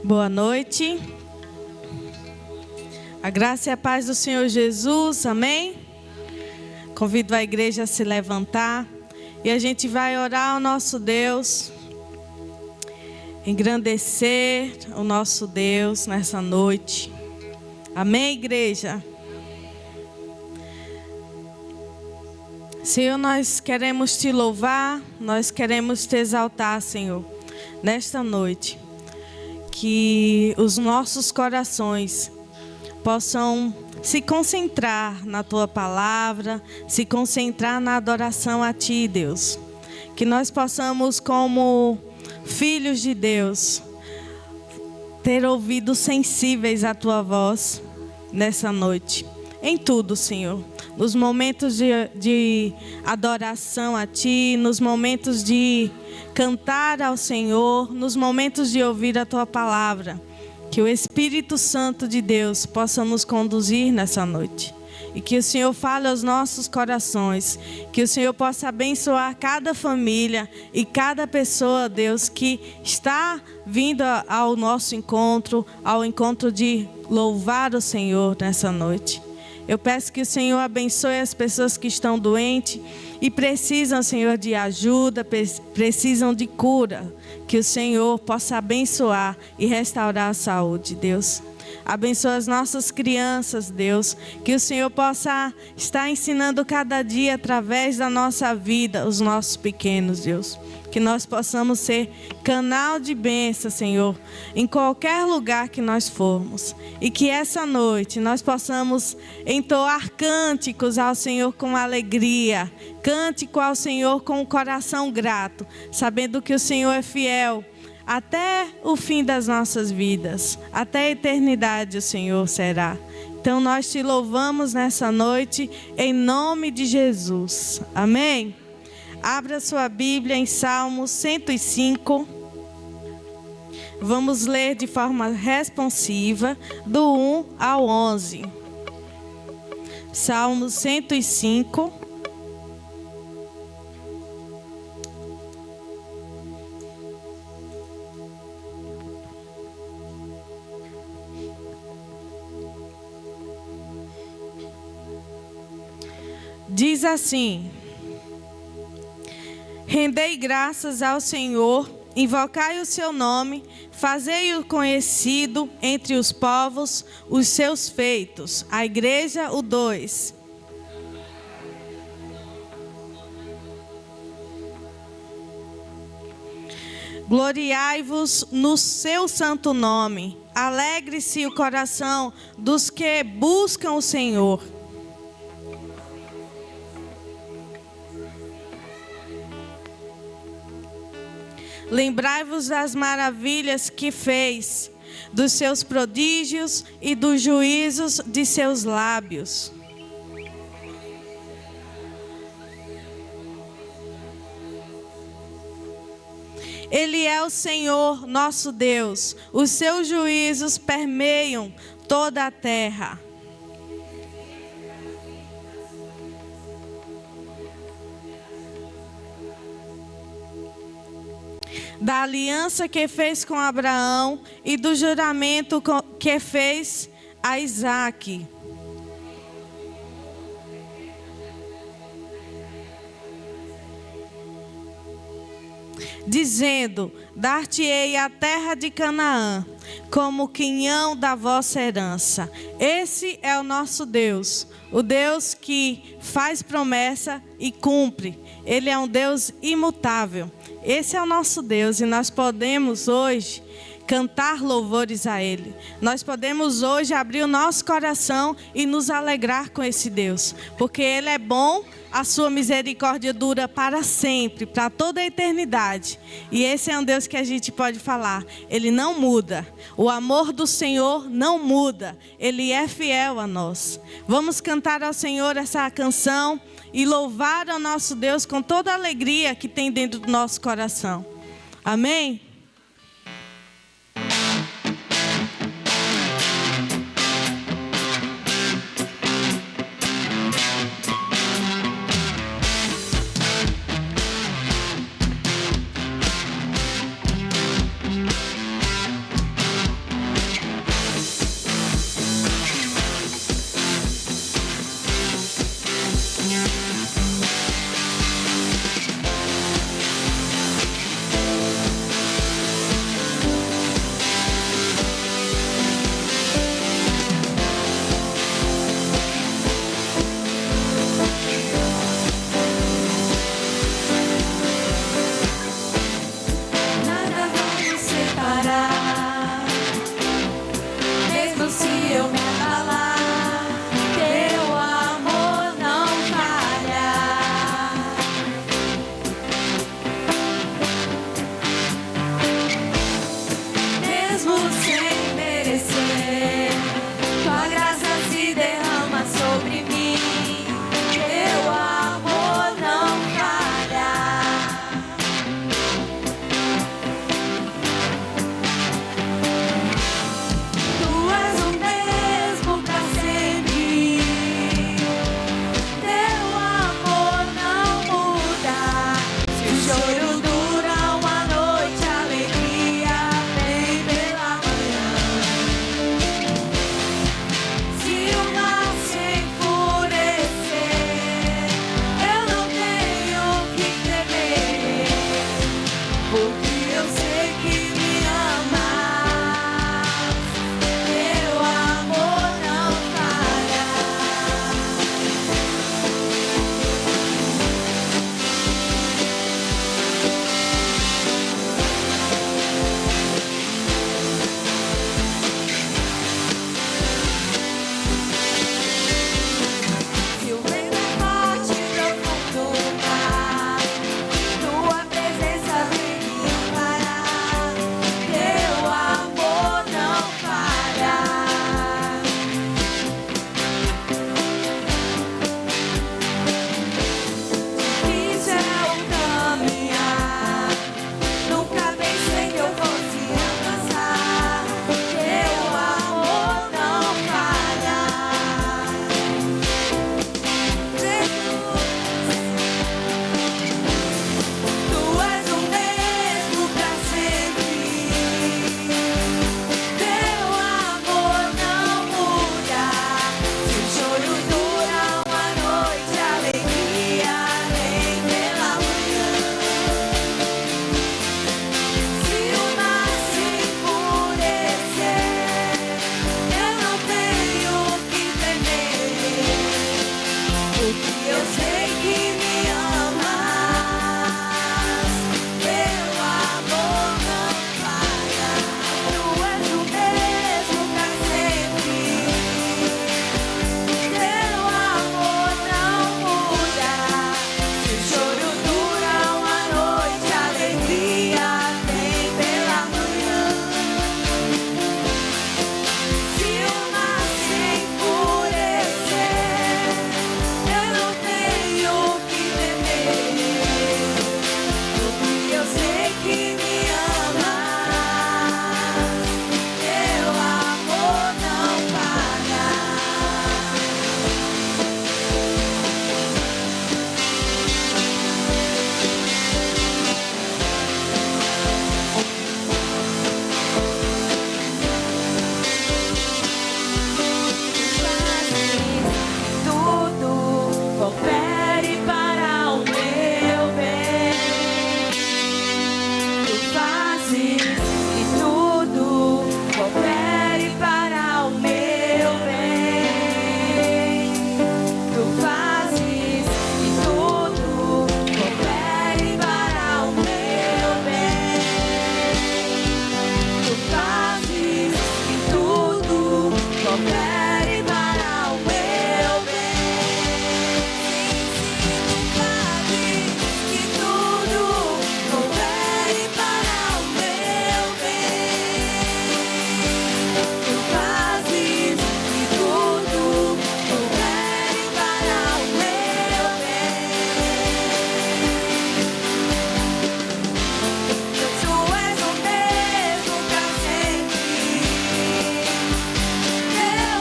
Boa noite. A graça e a paz do Senhor Jesus, amém? Convido a igreja a se levantar e a gente vai orar ao nosso Deus, engrandecer o nosso Deus nessa noite. Amém, igreja? Senhor, nós queremos te louvar, nós queremos te exaltar, Senhor, nesta noite. Que os nossos corações possam se concentrar na Tua palavra, se concentrar na adoração a Ti, Deus. Que nós possamos, como filhos de Deus, ter ouvidos sensíveis à Tua voz nessa noite. Em tudo, Senhor. Nos momentos de adoração a Ti, nos momentos de cantar ao Senhor, nos momentos de ouvir a Tua palavra. Que o Espírito Santo de Deus possa nos conduzir nessa noite. E que o Senhor fale aos nossos corações. Que o Senhor possa abençoar cada família e cada pessoa, Deus, que está vindo ao nosso encontro, ao encontro de louvar o Senhor nessa noite. Eu peço que o Senhor abençoe as pessoas que estão doentes e precisam, Senhor, de ajuda, precisam de cura. Que o Senhor possa abençoar e restaurar a saúde, Deus. Abençoa as nossas crianças, Deus. Que o Senhor possa estar ensinando cada dia através da nossa vida os nossos pequenos, Deus. Que nós possamos ser canal de bênção, Senhor, em qualquer lugar que nós formos. E que essa noite nós possamos entoar cânticos ao Senhor com alegria. Cântico ao Senhor com o coração grato, sabendo que o Senhor é fiel até o fim das nossas vidas. Até a eternidade o Senhor será. Então nós te louvamos nessa noite em nome de Jesus. Amém? Abra sua Bíblia em Salmo 105. Vamos ler de forma responsiva, do 1 ao 11. Salmo 105. Diz assim: rendei graças ao Senhor, invocai o seu nome, fazei-o conhecido entre os povos, os seus feitos. A igreja, o 2. Gloriai-vos no seu santo nome, alegre-se o coração dos que buscam o Senhor. Lembrai-vos das maravilhas que fez, dos seus prodígios e dos juízos de seus lábios. Ele é o Senhor, nosso Deus. Os seus juízos permeiam toda a terra. Da aliança que fez com Abraão e do juramento que fez a Isaque. Dizendo: dar-te-ei a terra de Canaã, como quinhão da vossa herança. Esse é o nosso Deus, o Deus que faz promessa e cumpre. Ele é um Deus imutável. Esse é o nosso Deus e nós podemos hoje cantar louvores a Ele. Nós podemos hoje abrir o nosso coração e nos alegrar com esse Deus. Porque Ele é bom, a sua misericórdia dura para sempre, para toda a eternidade. E esse é um Deus que a gente pode falar. Ele não muda. O amor do Senhor não muda. Ele é fiel a nós. Vamos cantar ao Senhor essa canção e louvar ao nosso Deus com toda a alegria que tem dentro do nosso coração. Amém? mesmo sem merecer. Tua graça se derrama sobre mim. Teu amor não falha. Tu és o mesmo pra sempre. Teu amor não muda. Se o choro dura uma noite, a alegria vem pela manhã. Se o mar se enfurecer, eu não tenho que temer, porque eu sei que me amas. Teu amor não falha. Se o vento é forte profundo do mar, tua presença vem me amparar. Teu amor não falha. Difícil é o caminhar, nunca pensei que eu fosse alcançar. Teu amor não falha. Tu és o mesmo pra sempre. Teu amor não muda. Se o choro dura uma noite, a alegria vem pela manhã. Se o mar se enfurecer, eu não tenho que temer, porque eu sei que me amas. Teu amor não falha. Tu és o mesmo pra sempre. Teu amor não muda. Se o choro dura uma noite, a alegria vem pela manhã. Se o mar se enfurecer, eu não tenho que temer, porque eu sei que me amas. Teu amor não falha. Tudo coopere para o meu bem. Tu fazes que tudo coopere para o meu bem. Tu fazes que tudo coopere para o meu bem. Tu fazes que tudo coopere para o meu bem. Tu fazes que tudo coopere para o meu bem. Tu fazes que tudo coopere para o meu bem. Tu és o mesmo pra sempre. Teu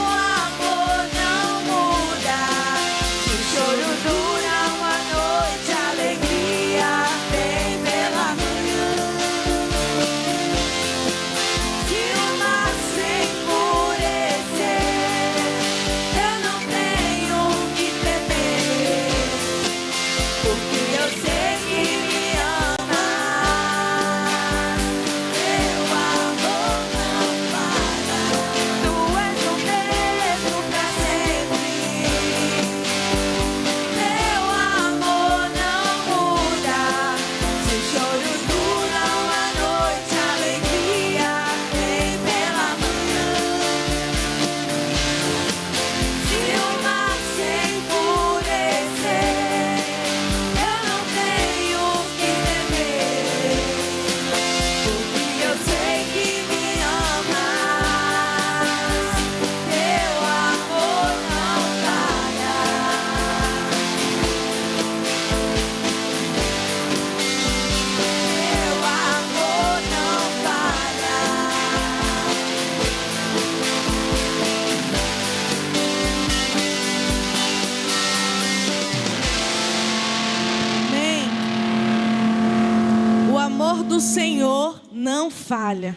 não falha.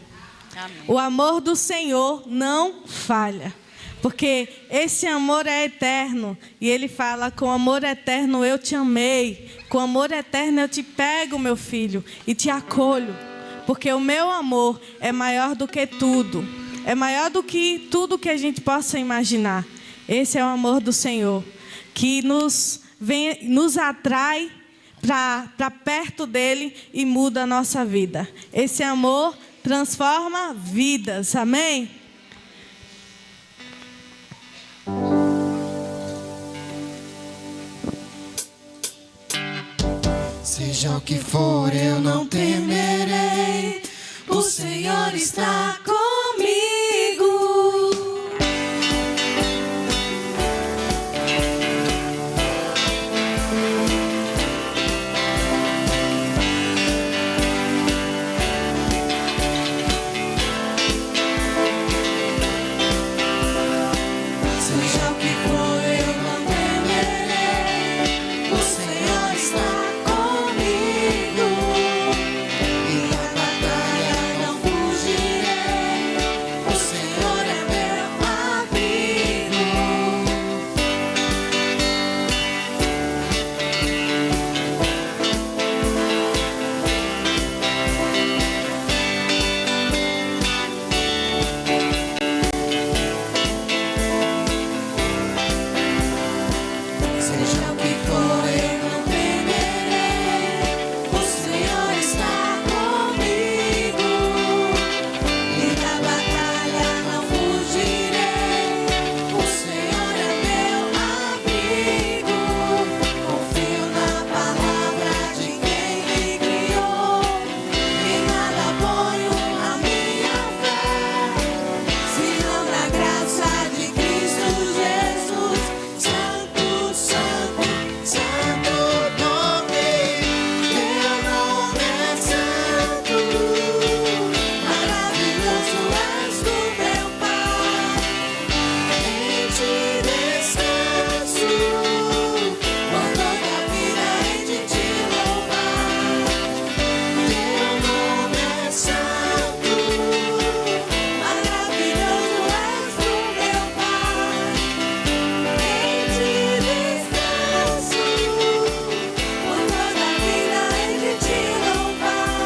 Amém. O amor do Senhor não falha. Porque esse amor é eterno. E Ele fala, com amor eterno eu te amei. Com amor eterno eu te pego, meu filho, e te acolho. Porque o meu amor é maior do que tudo. É maior do que tudo que a gente possa imaginar. Esse é o amor do Senhor. Que nos atrai para perto dEle e muda a nossa vida. Esse amor transforma vidas. Amém? Seja o que for, eu não temerei. O Senhor está comigo. Seja o que for, eu não temerei. O Senhor está comigo. E da batalha não fugirei. O Senhor é meu abrigo. Seja o que for, eu não temerei. O Senhor está comigo. E da batalha não fugirei. O Senhor é meu abrigo. Confio na palavra de quem me criou. Em nada ponho a minha fé, senão na graça de Cristo Jesus. Santo, santo, santo nome. Teu nome é santo. Maravilhoso és tu, meu Pai. Em ti descanso. Por toda a vida hei de te louvar. Teu nome é santo. Maravilhoso és tu, meu Pai. Em ti descanso. Por toda a vida hei de te louvar.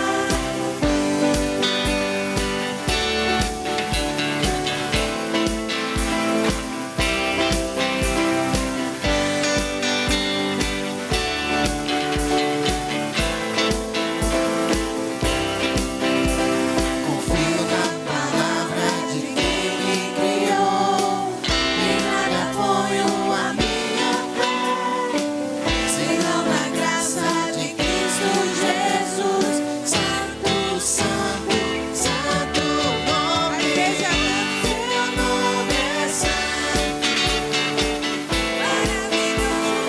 Confio na palavra de quem me criou. Em nada ponho a minha fé, senão na graça de Cristo Jesus. Santo, santo, santo nome. Teu nome é santo. Maravilhoso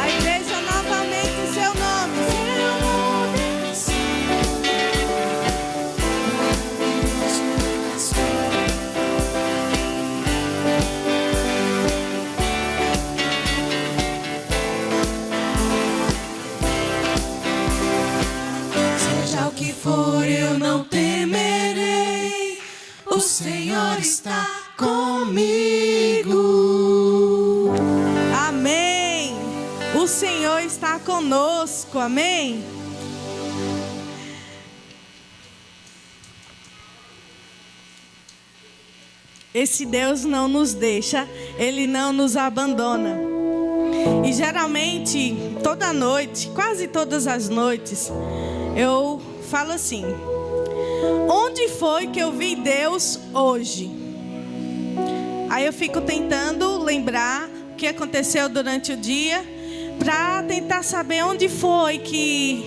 A igreja novamente, seu nome. Seja o que for, eu não temerei. O Senhor está comigo. Amém. O Senhor está conosco. Amém. Esse Deus não nos deixa, Ele não nos abandona. E geralmente, toda noite, quase todas as noites, eu falo assim: onde foi que eu vi Deus hoje? Aí eu fico tentando lembrar o que aconteceu durante o dia, para tentar saber onde foi que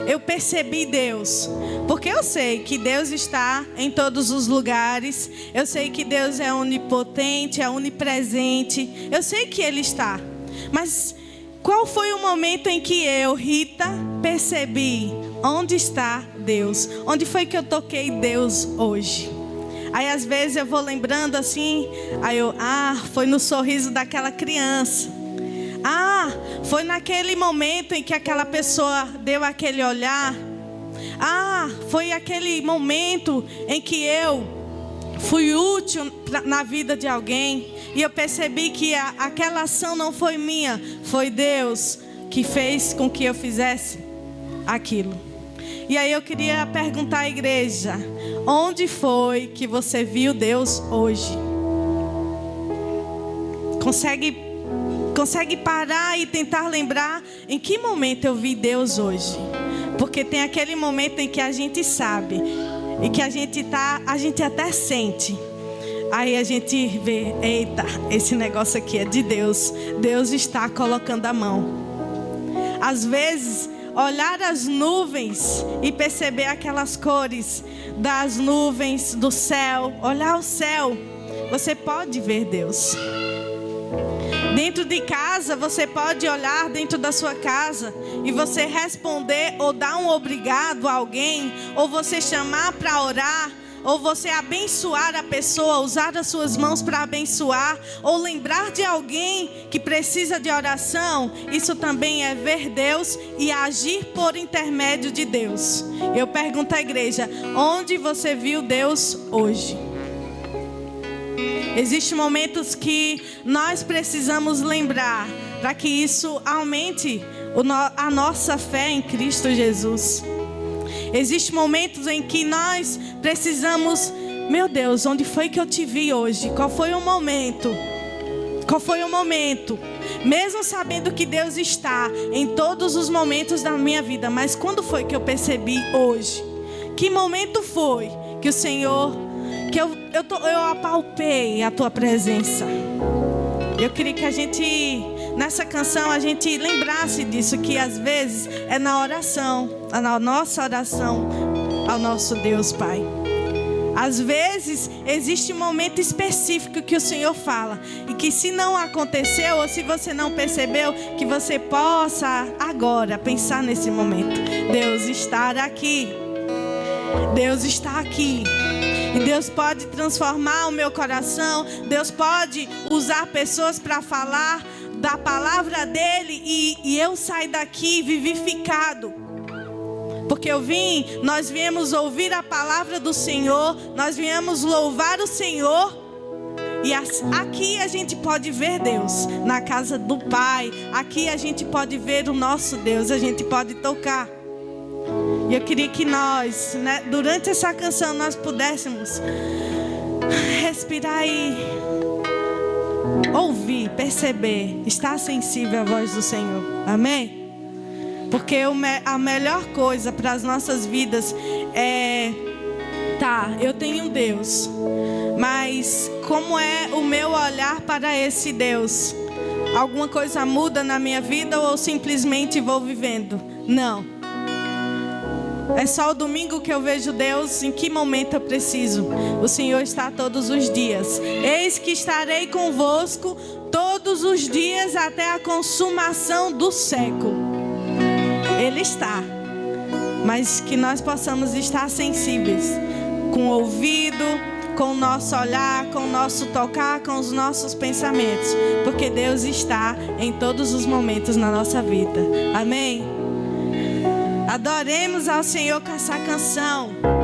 eu percebi Deus. Porque eu sei que Deus está em todos os lugares. Eu sei que Deus é onipotente, é onipresente. Eu sei que Ele está. Mas qual foi o momento em que eu, Rita, percebi onde está Deus? Onde foi que eu toquei Deus hoje? Aí às vezes eu vou lembrando assim, aí eu, foi no sorriso daquela criança. Foi naquele momento em que aquela pessoa deu aquele olhar. Foi aquele momento em que eu fui útil na vida de alguém. E eu percebi que aquela ação não foi minha, foi Deus que fez com que eu fizesse aquilo. E aí eu queria perguntar à igreja: onde foi que você viu Deus hoje? Consegue parar e tentar lembrar em que momento eu vi Deus hoje? Porque tem aquele momento em que a gente sabe e que a gente até sente. Aí a gente vê, eita, esse negócio aqui é de Deus. Deus está colocando a mão. Às vezes, olhar as nuvens e perceber aquelas cores das nuvens, do céu, olhar o céu, você pode ver Deus. Dentro de casa, você pode olhar dentro da sua casa e você responder ou dar um obrigado a alguém, ou você chamar para orar, ou você abençoar a pessoa, usar as suas mãos para abençoar, ou lembrar de alguém que precisa de oração. Isso também é ver Deus e agir por intermédio de Deus. Eu pergunto à igreja: onde você viu Deus hoje? Existem momentos que nós precisamos lembrar para que isso aumente a nossa fé em Cristo Jesus. Existem momentos em que nós precisamos, meu Deus, onde foi que eu te vi hoje? Qual foi o momento? Qual foi o momento? Mesmo sabendo que Deus está em todos os momentos da minha vida, mas quando foi que eu percebi hoje? Que momento foi que o Senhor, que eu apalpei a tua presença? Eu queria que a gente, nessa canção, a gente lembrasse disso, que às vezes é na oração, na nossa oração ao nosso Deus Pai. Às vezes existe um momento específico que o Senhor fala, e que se não aconteceu, ou se você não percebeu, que você possa agora pensar nesse momento: Deus está aqui. Deus está aqui. E Deus pode transformar o meu coração. Deus pode usar pessoas para falar da palavra dele, e eu saio daqui vivificado. Porque nós viemos ouvir a palavra do Senhor, nós viemos louvar o Senhor. E aqui a gente pode ver Deus, na casa do Pai. Aqui a gente pode ver o nosso Deus, a gente pode tocar. E eu queria que nós, durante essa canção, nós pudéssemos respirar e ouvir, perceber, estar sensível à voz do Senhor. Amém? Porque a melhor coisa para as nossas vidas é: eu tenho um Deus, mas como é o meu olhar para esse Deus? Alguma coisa muda na minha vida ou eu simplesmente vou vivendo? Não. É só o domingo que eu vejo Deus? Em que momento eu preciso? O Senhor está todos os dias. Eis que estarei convosco todos os dias até a consumação do século. Ele está. Mas que nós possamos estar sensíveis, com o ouvido, com o nosso olhar, com o nosso tocar, com os nossos pensamentos. Porque Deus está em todos os momentos na nossa vida. Amém? Adoremos ao Senhor com essa canção. Com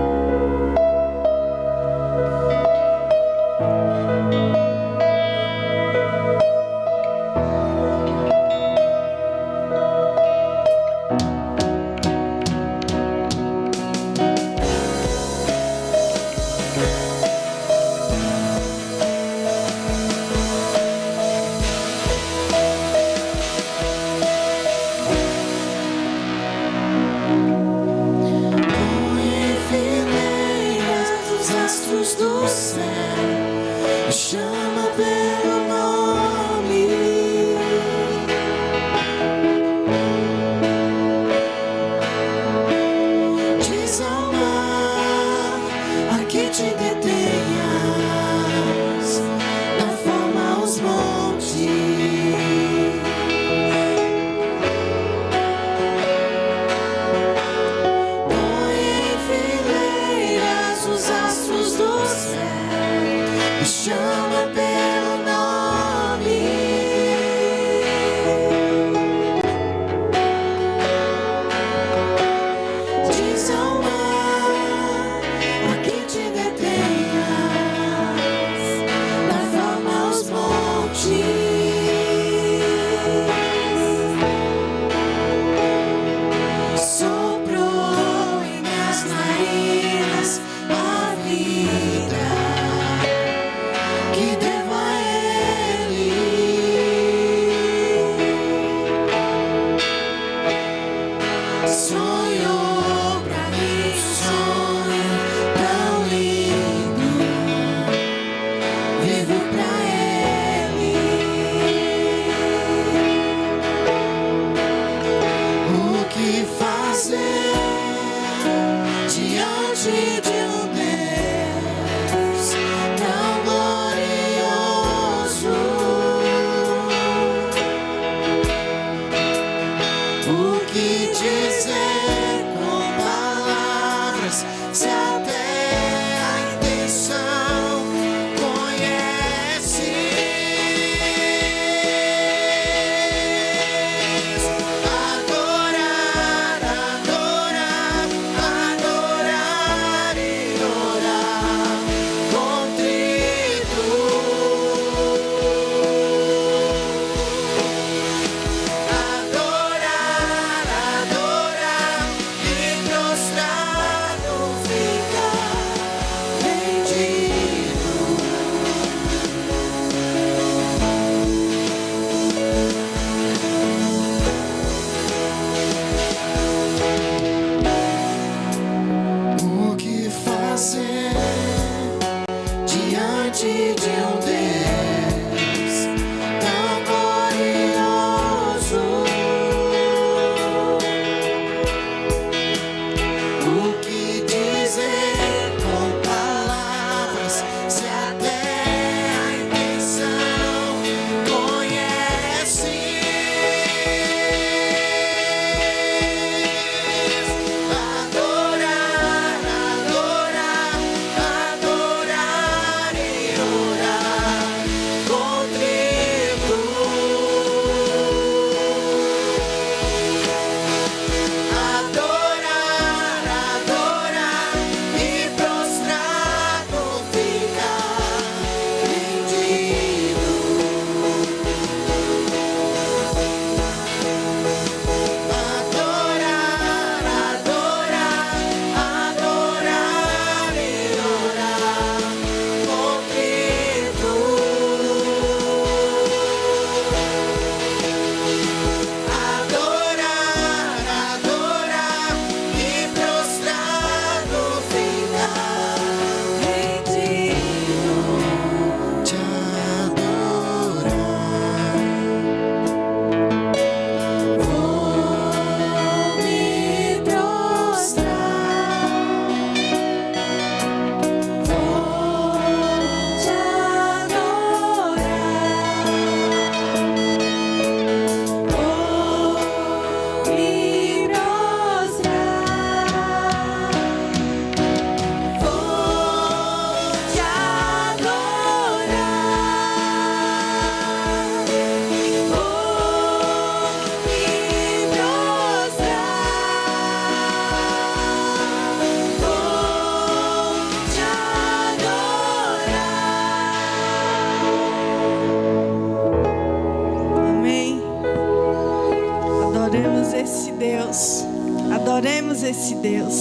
Adoremos esse Deus. Adoremos esse Deus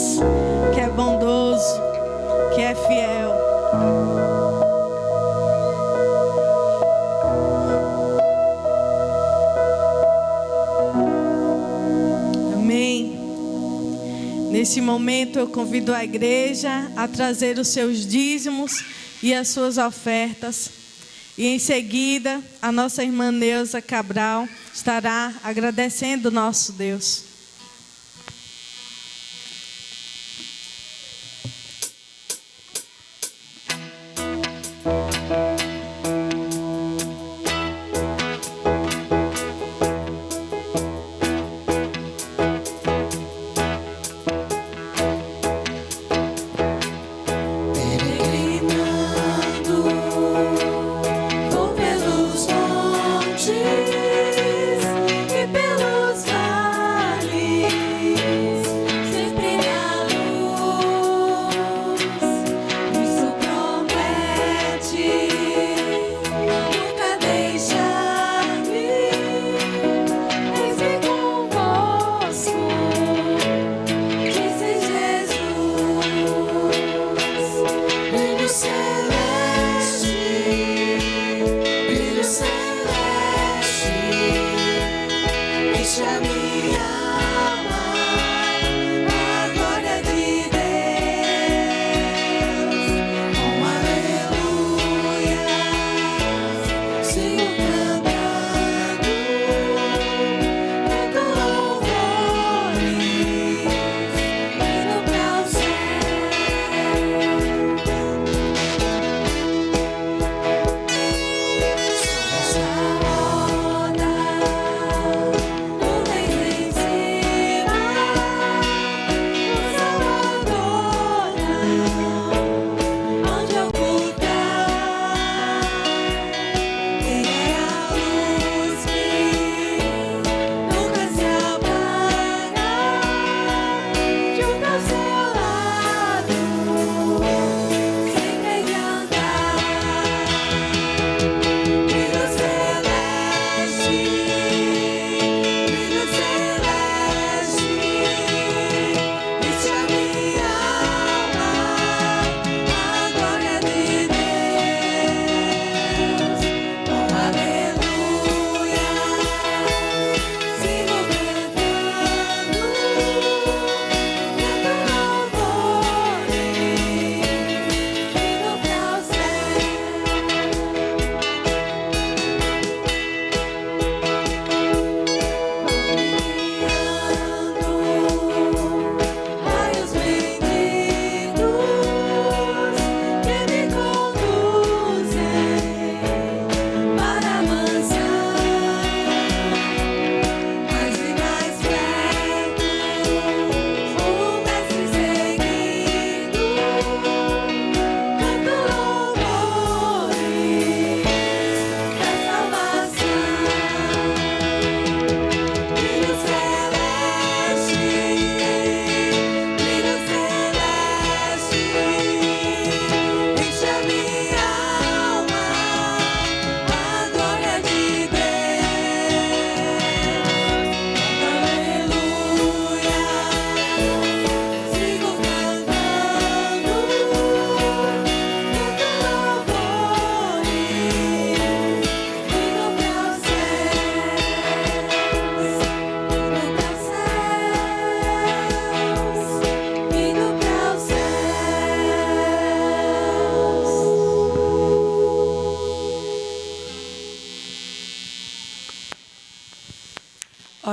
que é bondoso, que é fiel. Amém. Nesse momento eu convido a igreja a trazer os seus dízimos e as suas ofertas. E em seguida, a nossa irmã Neuza Cabral estará agradecendo o nosso Deus.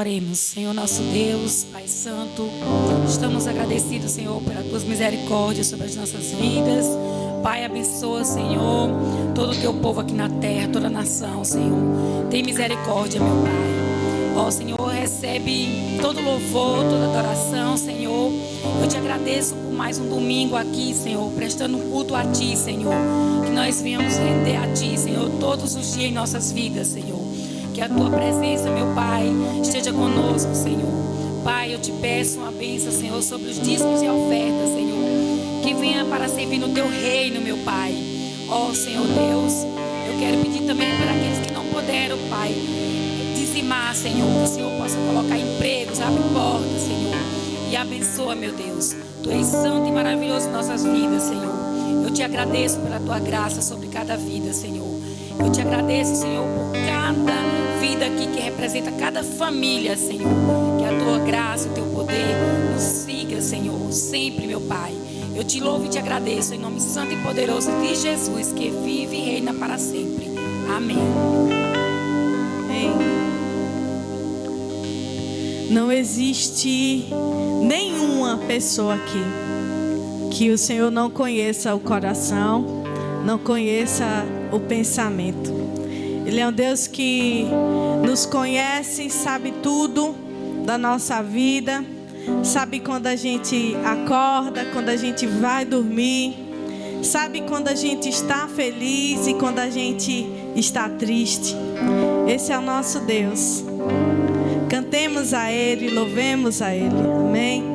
Oremos. Senhor nosso Deus, Pai Santo, estamos agradecidos, Senhor, pelas tuas misericórdias sobre as nossas vidas. Pai, abençoa, Senhor, todo o teu povo aqui na terra, toda a nação, Senhor. Tem misericórdia, meu Pai. Ó, Senhor, recebe todo louvor, toda adoração, Senhor. Eu te agradeço por mais um domingo aqui, Senhor, prestando culto a Ti, Senhor. Que nós venhamos render a Ti, Senhor, todos os dias em nossas vidas, Senhor. Que a Tua presença, meu Pai, esteja conosco, Senhor. Pai, eu te peço uma bênção, Senhor, sobre os dízimos e ofertas, Senhor. Que venha para servir no Teu reino, meu Pai. Ó, Senhor Deus, eu quero pedir também para aqueles que não puderam, Pai, dizimar, Senhor. Que o Senhor possa colocar empregos, abre portas, Senhor. E abençoa, meu Deus. Tu és santo e maravilhoso em nossas vidas, Senhor. Eu te agradeço pela tua graça sobre cada vida, Senhor. Eu te agradeço, Senhor, por cada vida aqui que representa cada família, Senhor. Que a tua graça, o teu poder nos siga, Senhor, sempre, meu Pai. Eu te louvo e te agradeço em nome santo e poderoso de Jesus, que vive e reina para sempre. Amém. Não existe nenhuma pessoa aqui que o Senhor não conheça o coração, não conheça o pensamento. Ele é um Deus que nos conhece, sabe tudo da nossa vida, sabe quando a gente acorda, quando a gente vai dormir, sabe quando a gente está feliz e quando a gente está triste. Esse é o nosso Deus. Cantemos a Ele, louvemos a Ele. Amém.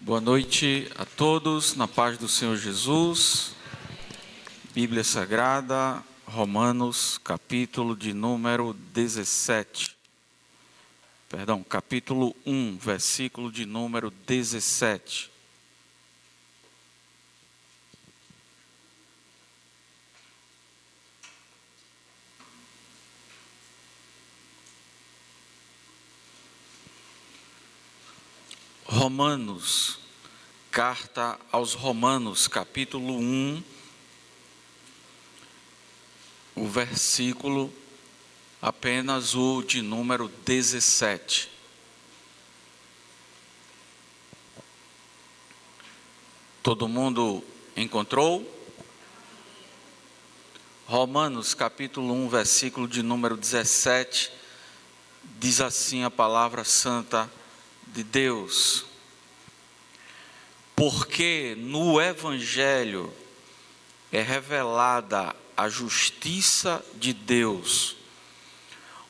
Boa noite a todos, na paz do Senhor Jesus. Bíblia Sagrada, Romanos, capítulo de número 17. Perdão, capítulo 1, versículo de número 17. Romanos, carta aos Romanos, capítulo 1, o versículo apenas o de número 17. Todo mundo encontrou? Romanos, capítulo 1, versículo de número 17, diz assim a palavra santa de Deus: porque no Evangelho é revelada a justiça de Deus,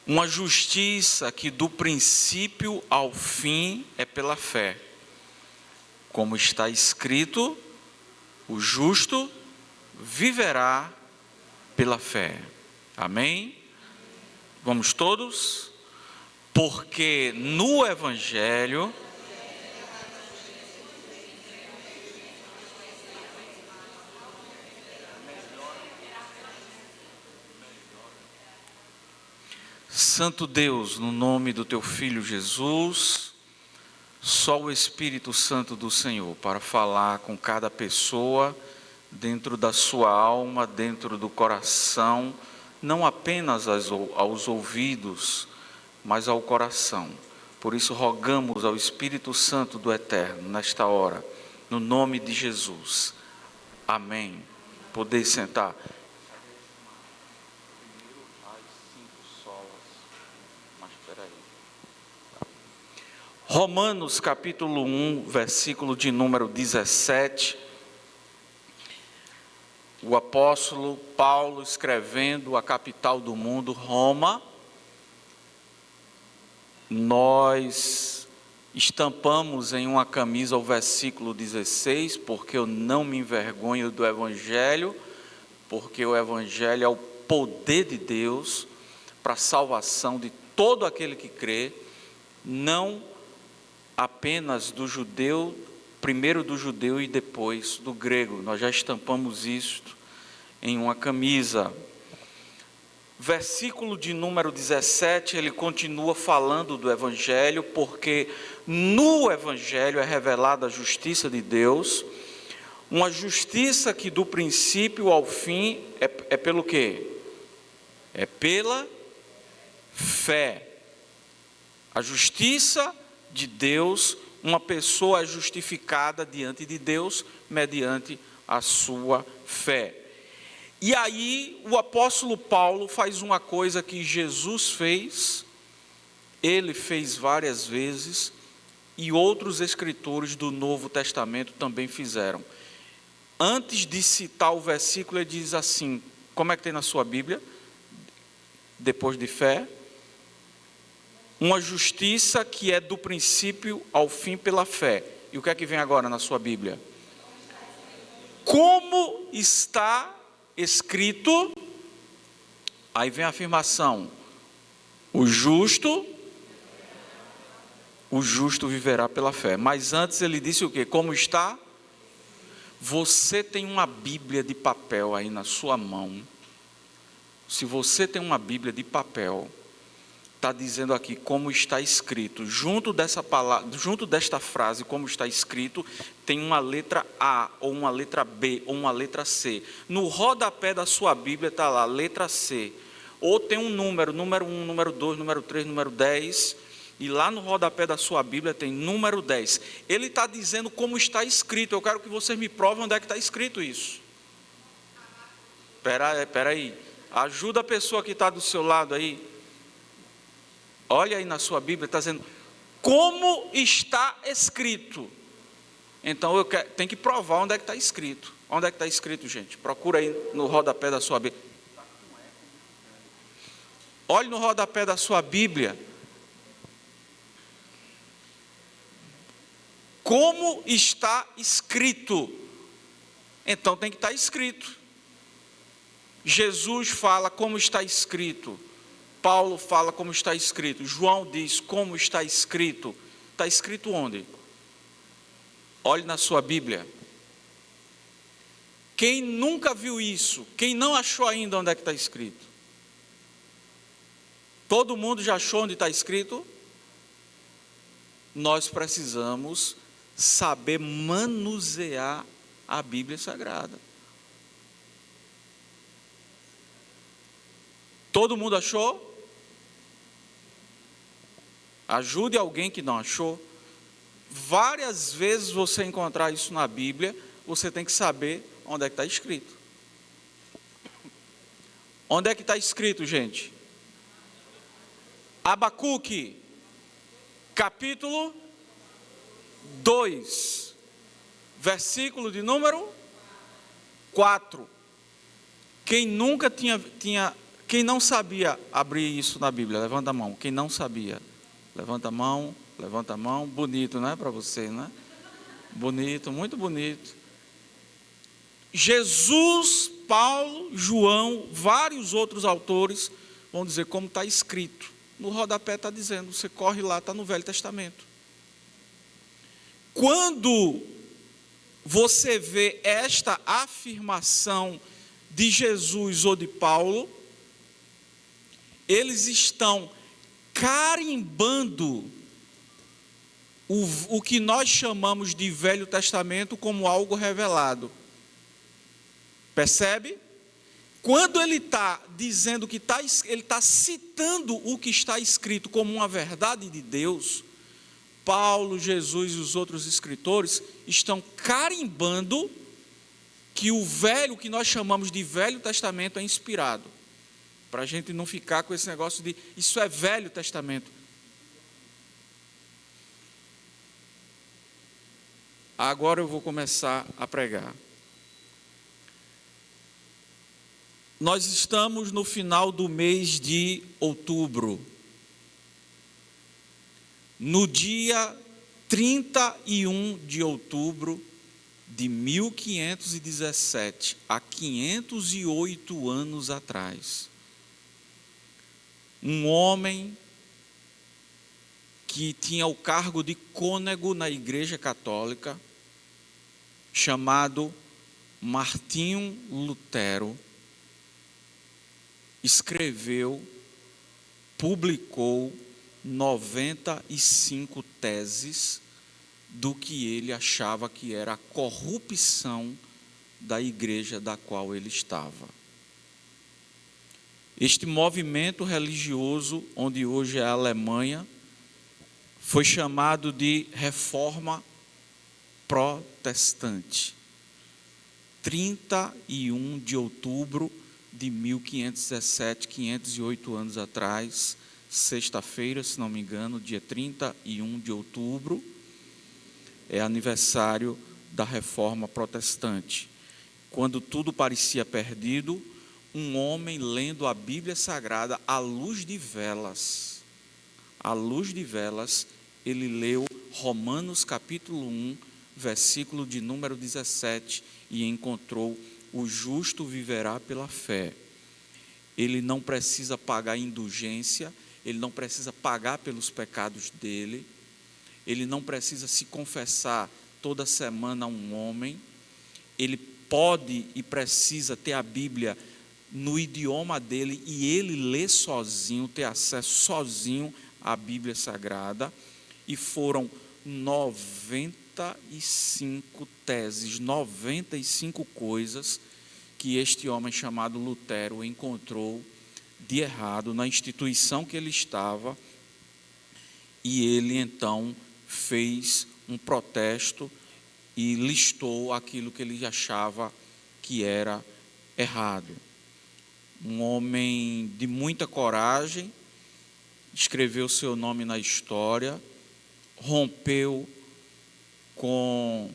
uma justiça que do princípio ao fim é pela fé, como está escrito, o justo viverá pela fé. Amém? Vamos todos? Porque no Evangelho Santo Deus, no nome do Teu Filho Jesus, só o Espírito Santo do Senhor para falar com cada pessoa dentro da sua alma, dentro do coração, não apenas aos ouvidos, mas ao coração. Por isso rogamos ao Espírito Santo do Eterno nesta hora, no nome de Jesus. Amém. Poder sentar. Romanos capítulo 1, versículo de número 17. O apóstolo Paulo escrevendo a capital do mundo, Roma. Nós estampamos em uma camisa o versículo 16, porque eu não me envergonho do Evangelho, porque o Evangelho é o poder de Deus para a salvação de todo aquele que crê, não apenas do judeu, primeiro do judeu e depois do grego. Nós já estampamos isto em uma camisa. Versículo de número 17, ele continua falando do Evangelho, porque no Evangelho é revelada a justiça de Deus, uma justiça que do princípio ao fim é pelo quê? É pela fé. A justiça de Deus, uma pessoa é justificada diante de Deus mediante a sua fé. E aí o apóstolo Paulo faz uma coisa que Jesus fez, ele fez várias vezes, e outros escritores do Novo Testamento também fizeram. Antes de citar o versículo, ele diz assim, como é que tem na sua Bíblia? Depois de fé, uma justiça que é do princípio ao fim pela fé. E o que é que vem agora na sua Bíblia? Como está escrito, aí vem a afirmação, o justo viverá pela fé. Mas antes ele disse o quê? Como está? Você tem uma Bíblia de papel aí na sua mão. Se você tem uma Bíblia de papel, está dizendo aqui como está escrito. Junto dessa palavra, junto desta frase, como está escrito, tem uma letra A, ou uma letra B, ou uma letra C. No rodapé da sua Bíblia está lá, letra C. Ou tem um número 1, número 2, número 3, número 10. E lá no rodapé da sua Bíblia tem número 10. Ele está dizendo como está escrito. Eu quero que vocês me provem onde é que está escrito isso. Espera aí. Ajuda a pessoa que está do seu lado aí. Olha aí na sua Bíblia, está dizendo como está escrito. Então tem que provar onde é que está escrito. Onde é que está escrito, gente? Procura aí no rodapé da sua Bíblia. Olhe no rodapé da sua Bíblia. como está escrito. Então tem que estar escrito. Jesus fala como está escrito. Paulo fala como está escrito. João diz como está escrito. Está escrito onde? Olhe na sua Bíblia. Quem nunca viu isso? Quem não achou ainda onde é que está escrito? Todo mundo já achou onde está escrito? Nós precisamos saber manusear a Bíblia Sagrada. Todo mundo achou? Ajude alguém que não achou. Várias vezes você encontrar isso na Bíblia, você tem que saber onde é que está escrito. Onde é que está escrito, gente? Abacuque, capítulo 2, versículo de número 4. Quem nunca quem não sabia abrir isso na Bíblia, levanta a mão. Quem não sabia, levanta a mão, levanta a mão. Bonito, não é para você, né? Bonito, muito bonito. Jesus, Paulo, João, vários outros autores vão dizer como está escrito. No rodapé está dizendo, você corre lá, está no Velho Testamento. Quando você vê esta afirmação de Jesus ou de Paulo, eles estão carimbando o que nós chamamos de Velho Testamento como algo revelado. Percebe? Quando ele está dizendo que ele está citando o que está escrito como uma verdade de Deus, Paulo, Jesus e os outros escritores estão carimbando que o que nós chamamos de Velho Testamento é inspirado. Para a gente não ficar com esse negócio de isso é Velho Testamento. Agora eu vou começar a pregar. Nós estamos no final do mês de outubro. No dia 31 de outubro de 1517, há 508 anos atrás, um homem que tinha o cargo de cônego na Igreja Católica, chamado Martinho Lutero, escreveu, publicou 95 teses do que ele achava que era a corrupção da igreja da qual ele estava. Este movimento religioso, onde hoje é a Alemanha, foi chamado de Reforma Protestante. 31 de outubro de 1517, 508 anos atrás, sexta-feira, se não me engano, dia 31 de outubro, é aniversário da Reforma Protestante. Quando tudo parecia perdido, um homem lendo a Bíblia Sagrada à luz de velas, ele leu Romanos capítulo 1, versículo de número 17, e encontrou: o justo viverá pela fé. Ele não precisa pagar indulgência, ele não precisa pagar pelos pecados dele, ele não precisa se confessar toda semana a um homem, ele pode e precisa ter a Bíblia no idioma dele e ele ler sozinho, ter acesso sozinho à Bíblia Sagrada. E foram 95 teses, 95 coisas que este homem chamado Lutero encontrou de errado na instituição que ele estava, e ele então fez um protesto e listou aquilo que ele achava que era errado. Um homem de muita coragem, escreveu seu nome na história, rompeu com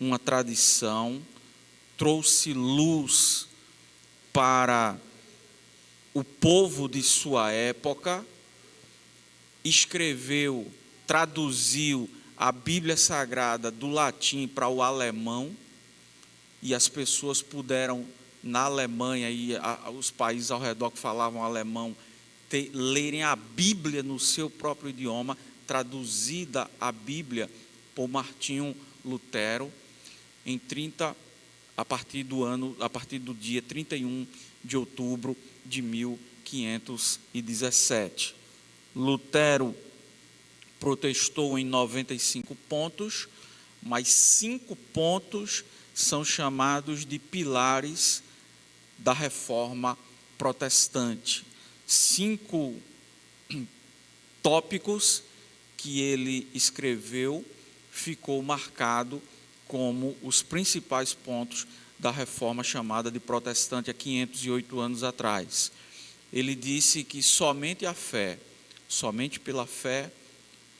uma tradição, trouxe luz para o povo de sua época, escreveu, traduziu a Bíblia Sagrada do latim para o alemão, e as pessoas puderam, na Alemanha e os países ao redor que falavam alemão, lerem a Bíblia no seu próprio idioma, traduzida a Bíblia por Martinho Lutero, a partir do dia 31 de outubro de 1517. Lutero protestou em 95 pontos, mas 5 pontos são chamados de pilares da reforma protestante. 5 tópicos que ele escreveu ficou marcado como os principais pontos da reforma chamada de protestante há 508 anos atrás. Ele disse que somente pela fé,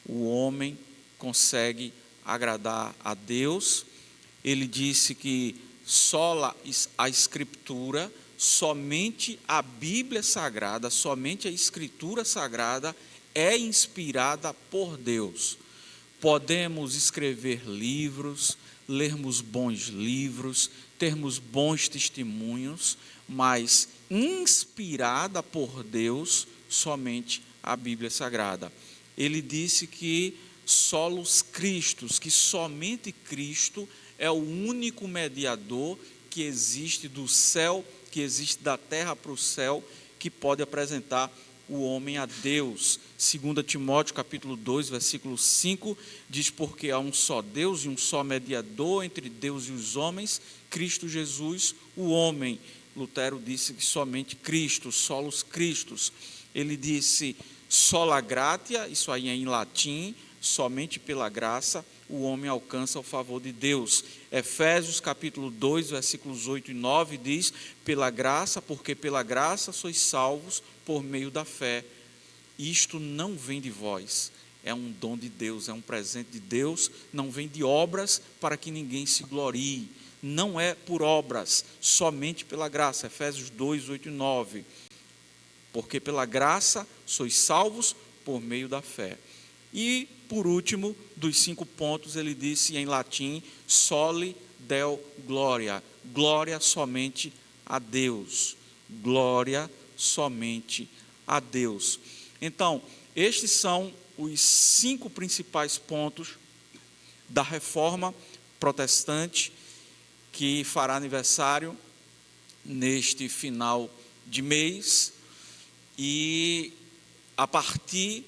o homem consegue agradar a Deus. Ele disse que sola a Escritura, somente a Bíblia Sagrada, somente a Escritura Sagrada é inspirada por Deus. Podemos escrever livros, lermos bons livros, termos bons testemunhos, mas inspirada por Deus, somente a Bíblia Sagrada. Ele disse que solos Cristos, que somente Cristo é o único mediador que existe do céu, que existe da terra para o céu, que pode apresentar o homem a Deus. 2 Timóteo capítulo 2, versículo 5, diz: porque há um só Deus e um só mediador entre Deus e os homens, Cristo Jesus, o homem. Lutero disse que somente Cristo, solos Cristos. Ele disse sola gratia, isso aí é em latim, somente pela graça o homem alcança o favor de Deus. Efésios capítulo 2, versículos 8 e 9 diz: pela graça, porque pela graça sois salvos por meio da fé. Isto não vem de vós, é um dom de Deus, é um presente de Deus, não vem de obras para que ninguém se glorie. Não é por obras, somente pela graça. Efésios 2, 8 e 9. Porque pela graça sois salvos por meio da fé. E, por último, dos 5 pontos, ele disse em latim: soli deo gloria, glória somente a Deus, glória somente a Deus. Então, estes são os 5 principais pontos da reforma protestante, que fará aniversário neste final de mês, e a partir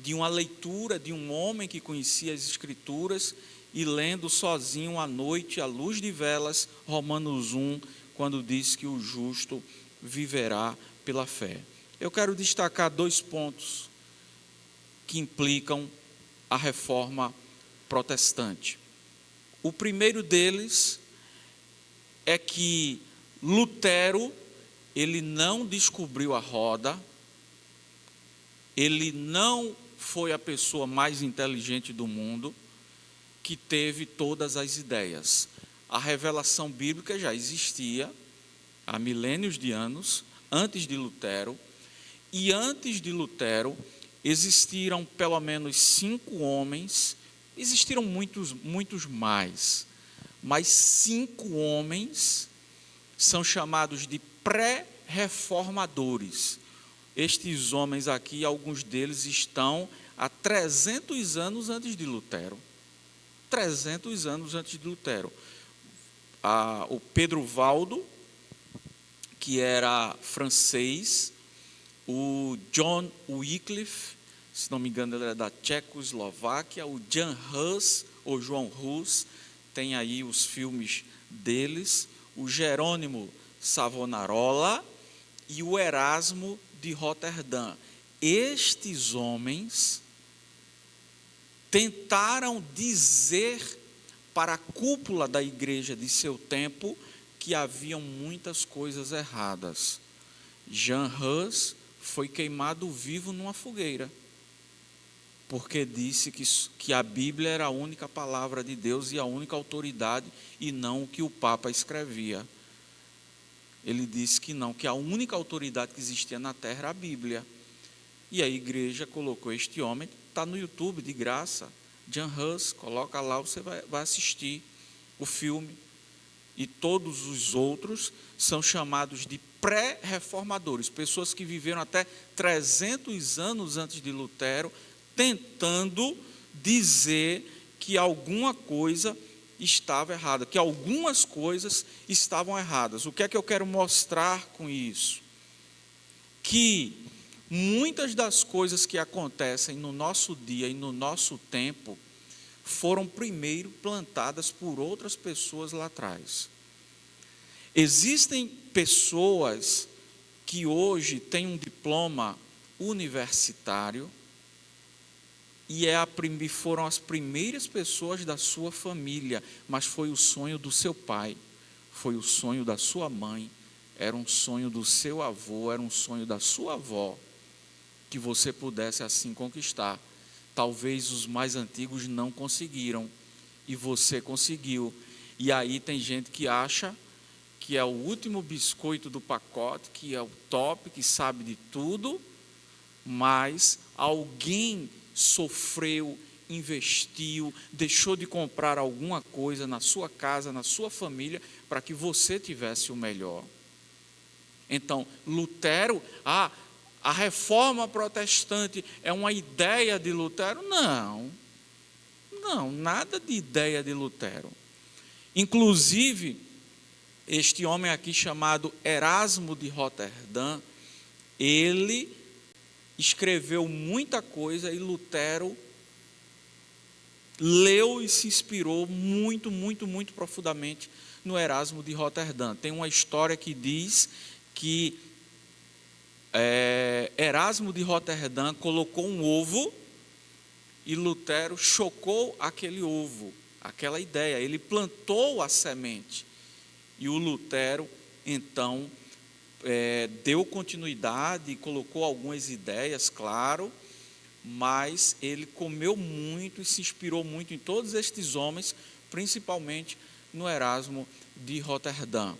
de uma leitura de um homem que conhecia as Escrituras e lendo sozinho à noite, à luz de velas, Romanos 1, quando diz que o justo viverá pela fé. Eu quero destacar 2 pontos que implicam a reforma protestante. O primeiro deles é que Lutero, ele não descobriu a roda, ele não foi a pessoa mais inteligente do mundo que teve todas as ideias. A revelação bíblica já existia há milênios de anos, antes de Lutero, e antes de Lutero existiram pelo menos 5 homens, existiram muitos mais, mas 5 homens são chamados de pré-reformadores. Estes homens aqui, alguns deles estão há 300 anos antes de Lutero. 300 anos antes de Lutero. O Pedro Valdo, que era francês, o John Wycliffe, se não me engano ele era da Tchecoslováquia, o Jan Hus, ou João Hus, tem aí os filmes deles, o Jerônimo Savonarola e o Erasmo de Roterdã. Estes homens tentaram dizer para a cúpula da igreja de seu tempo que haviam muitas coisas erradas. Jan Hus foi queimado vivo numa fogueira, porque disse que a Bíblia era a única palavra de Deus e a única autoridade, e não o que o Papa escrevia. Ele disse que não, que a única autoridade que existia na terra era a Bíblia. E a igreja colocou este homem, está no YouTube de graça, Jan Hus, coloca lá, você vai assistir o filme. E todos os outros são chamados de pré-reformadores, pessoas que viveram até 300 anos antes de Lutero, tentando dizer que alguma coisa estava errada, que algumas coisas estavam erradas. O que é que eu quero mostrar com isso? Que muitas das coisas que acontecem no nosso dia e no nosso tempo foram primeiro plantadas por outras pessoas lá atrás. Existem pessoas que hoje têm um diploma universitário e foram as primeiras pessoas da sua família, mas foi o sonho do seu pai, foi o sonho da sua mãe, era um sonho do seu avô, era um sonho da sua avó, que você pudesse assim conquistar. Talvez os mais antigos não conseguiram, e você conseguiu. E aí tem gente que acha que é o último biscoito do pacote, que é o top, que sabe de tudo, mas alguém sofreu, investiu, deixou de comprar alguma coisa na sua casa, na sua família, para que você tivesse o melhor. Então, Lutero, a reforma protestante é uma ideia de Lutero? Não, nada de ideia de Lutero. Inclusive, este homem aqui chamado Erasmo de Roterdã, ele escreveu muita coisa e Lutero leu e se inspirou muito profundamente no Erasmo de Roterdã. Tem uma história que diz que Erasmo de Roterdã colocou um ovo e Lutero chocou aquele ovo, aquela ideia, ele plantou a semente. E o Lutero, então, deu continuidade e colocou algumas ideias, claro, mas ele comeu muito e se inspirou muito em todos estes homens, principalmente no Erasmo de Roterdã.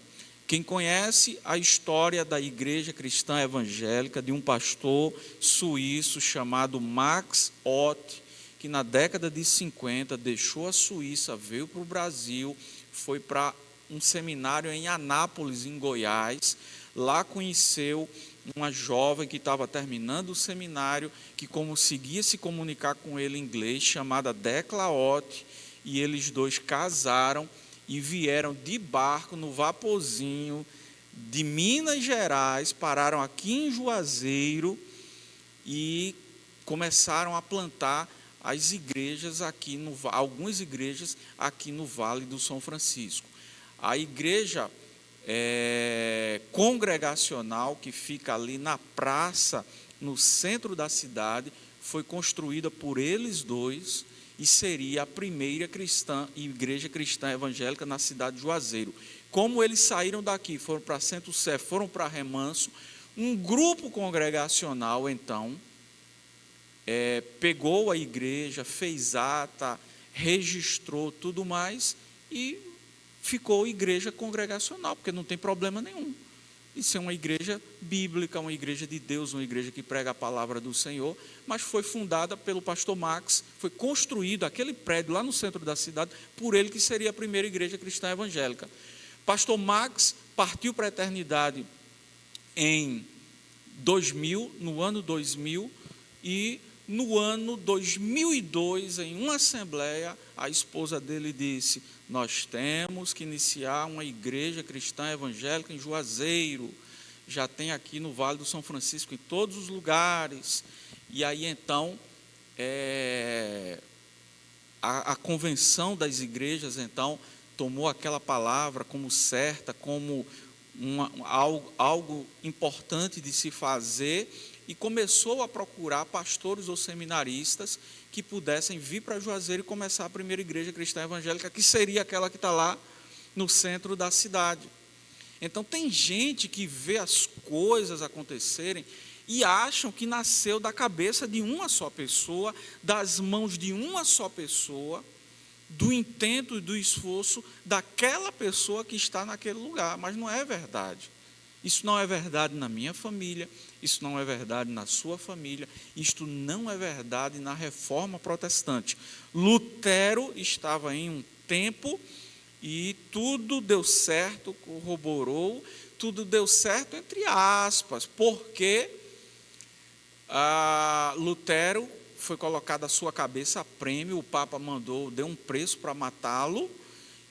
Quem conhece a história da Igreja Cristã Evangélica, de um pastor suíço chamado Max Ott, que na década de 50 deixou a Suíça, veio para o Brasil, foi para um seminário em Anápolis, em Goiás. Lá conheceu uma jovem que estava terminando o seminário, que conseguia se comunicar com ele em inglês, chamada Decla Ott, e eles dois casaram e vieram de barco no vaporzinho de Minas Gerais, pararam aqui em Juazeiro e começaram a plantar as igrejas aqui, algumas igrejas aqui no Vale do São Francisco. A igreja congregacional que fica ali na praça, no centro da cidade, foi construída por eles dois e seria a primeira igreja cristã evangélica na cidade de Juazeiro. Como eles saíram daqui, foram para Centro Sé, foram para Remanso, um grupo congregacional, então, pegou a igreja, fez ata, registrou tudo mais e ficou igreja congregacional, porque não tem problema nenhum. Isso é uma igreja bíblica, uma igreja de Deus, uma igreja que prega a palavra do Senhor, mas foi fundada pelo pastor Max, foi construído aquele prédio lá no centro da cidade, por ele que seria a primeira igreja cristã evangélica. Pastor Max partiu para a eternidade em 2000, no ano 2000, e no ano 2002, em uma assembleia, a esposa dele disse: nós temos que iniciar uma igreja cristã evangélica em Juazeiro, já tem aqui no Vale do São Francisco, em todos os lugares. E aí então, a convenção das igrejas, então, tomou aquela palavra como certa, como algo importante de se fazer, e começou a procurar pastores ou seminaristas que pudessem vir para Juazeiro e começar a primeira igreja cristã evangélica, que seria aquela que está lá no centro da cidade. Então, tem gente que vê as coisas acontecerem e acham que nasceu da cabeça de uma só pessoa, das mãos de uma só pessoa, do intento e do esforço daquela pessoa que está naquele lugar, mas não é verdade. Isso não é verdade na minha família, isso não é verdade na sua família, isto não é verdade na Reforma Protestante. Lutero estava em um tempo e tudo deu certo, corroborou, tudo deu certo entre aspas, porque Lutero foi colocado a sua cabeça a prêmio, o Papa deu um preço para matá-lo,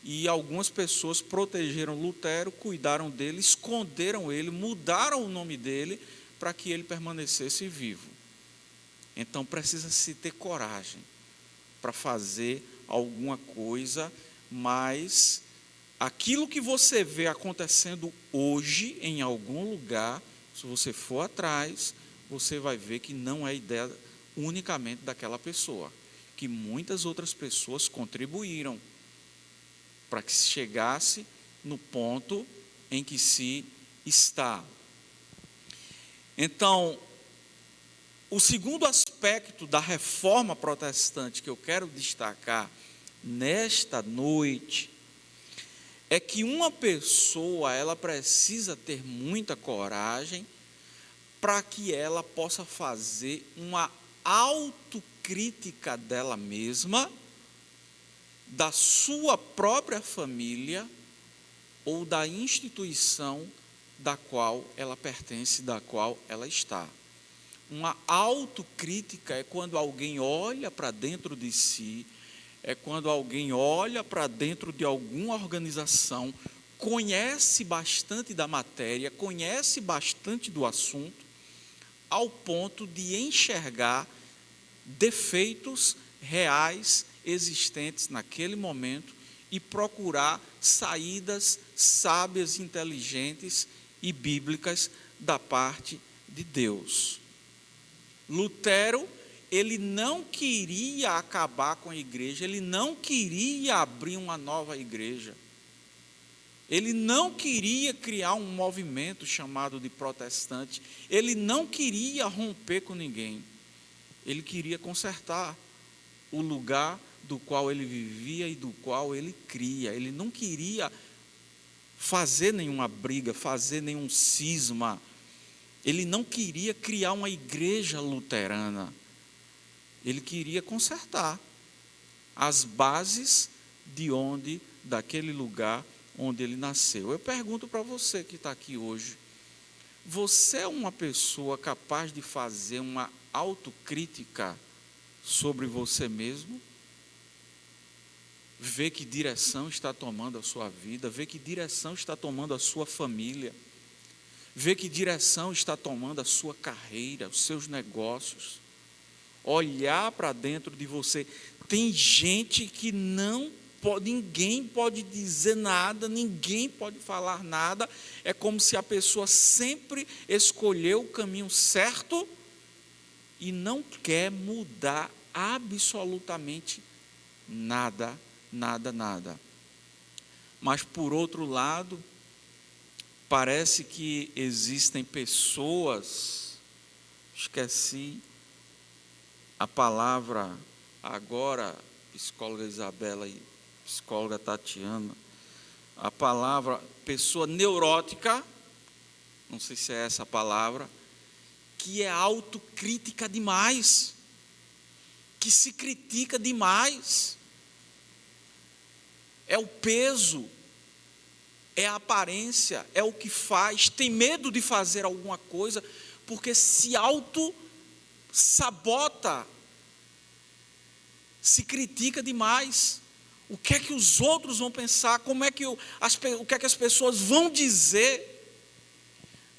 e algumas pessoas protegeram Lutero, cuidaram dele, esconderam ele, mudaram o nome dele para que ele permanecesse vivo. Então precisa-se ter coragem para fazer alguma coisa, mas aquilo que você vê acontecendo hoje em algum lugar, se você for atrás, você vai ver que não é ideia unicamente daquela pessoa, que muitas outras pessoas contribuíram para que se chegasse no ponto em que se está. Então, o segundo aspecto da Reforma Protestante que eu quero destacar nesta noite é que uma pessoa, ela precisa ter muita coragem para que ela possa fazer uma autocrítica dela mesma, da sua própria família ou da instituição da qual ela pertence, da qual ela está. Uma autocrítica é quando alguém olha para dentro de si, é quando alguém olha para dentro de alguma organização, conhece bastante da matéria, conhece bastante do assunto, ao ponto de enxergar defeitos reais existentes naquele momento e procurar saídas sábias, inteligentes e bíblicas da parte de Deus. Lutero, ele não queria acabar com a igreja, ele não queria abrir uma nova igreja, ele não queria criar um movimento chamado de protestante, ele não queria romper com ninguém, ele queria consertar o lugar do qual ele vivia e do qual ele cria. Ele não queria fazer nenhuma briga, fazer nenhum cisma. Ele não queria criar uma igreja luterana. Ele queria consertar as bases daquele lugar onde ele nasceu. Eu pergunto para você que está aqui hoje, você é uma pessoa capaz de fazer uma autocrítica sobre você mesmo? Ver que direção está tomando a sua vida, ver que direção está tomando a sua família, ver que direção está tomando a sua carreira, os seus negócios, olhar para dentro de você. Tem gente que ninguém pode dizer nada, ninguém pode falar nada, é como se a pessoa sempre escolheu o caminho certo e não quer mudar absolutamente nada. Mas, por outro lado, parece que existem pessoas, esqueci a palavra agora, psicóloga Isabela e psicóloga Tatiana, a palavra pessoa neurótica, não sei se é essa a palavra, que é autocrítica demais, que se critica demais. É o peso, é a aparência, é o que faz, tem medo de fazer alguma coisa, porque se auto-sabota, se critica demais. O que é que os outros vão pensar? O que é que as pessoas vão dizer?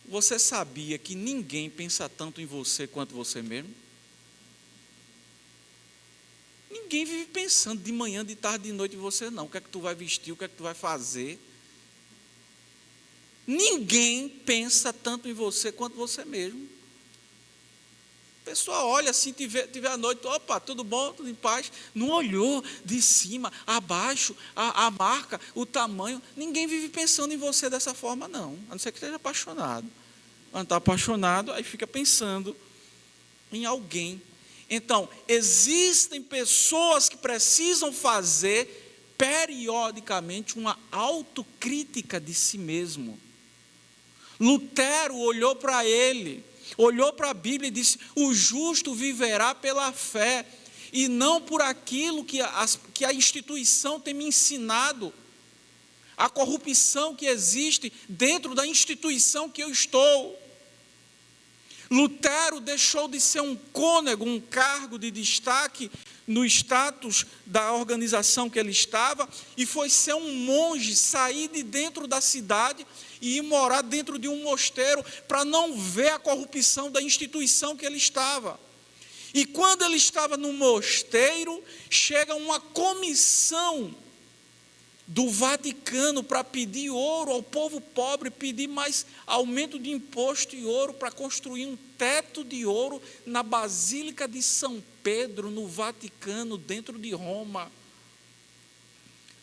Você sabia que ninguém pensa tanto em você quanto você mesmo? Ninguém vive pensando de manhã, de tarde, de noite em você, não. O que é que tu vai vestir, o que é que tu vai fazer? Ninguém pensa tanto em você quanto você mesmo. A pessoa olha assim, tiver à noite, opa, tudo bom, tudo em paz. Não olhou de cima, abaixo, a marca, o tamanho. Ninguém vive pensando em você dessa forma, não. A não ser que esteja apaixonado. Quando está apaixonado, aí fica pensando em alguém. Então, existem pessoas que precisam fazer periodicamente uma autocrítica de si mesmo. Lutero olhou para ele, olhou para a Bíblia e disse: o justo viverá pela fé, e não por aquilo que a instituição tem me ensinado, a corrupção que existe dentro da instituição que eu estou. Lutero deixou de ser um cônego, um cargo de destaque no status da organização que ele estava, e foi ser um monge, sair de dentro da cidade e ir morar dentro de um mosteiro para não ver a corrupção da instituição que ele estava. E quando ele estava no mosteiro, chega uma comissão do Vaticano para pedir ouro ao povo pobre, pedir mais aumento de imposto e ouro para construir um teto de ouro na Basílica de São Pedro, no Vaticano, dentro de Roma.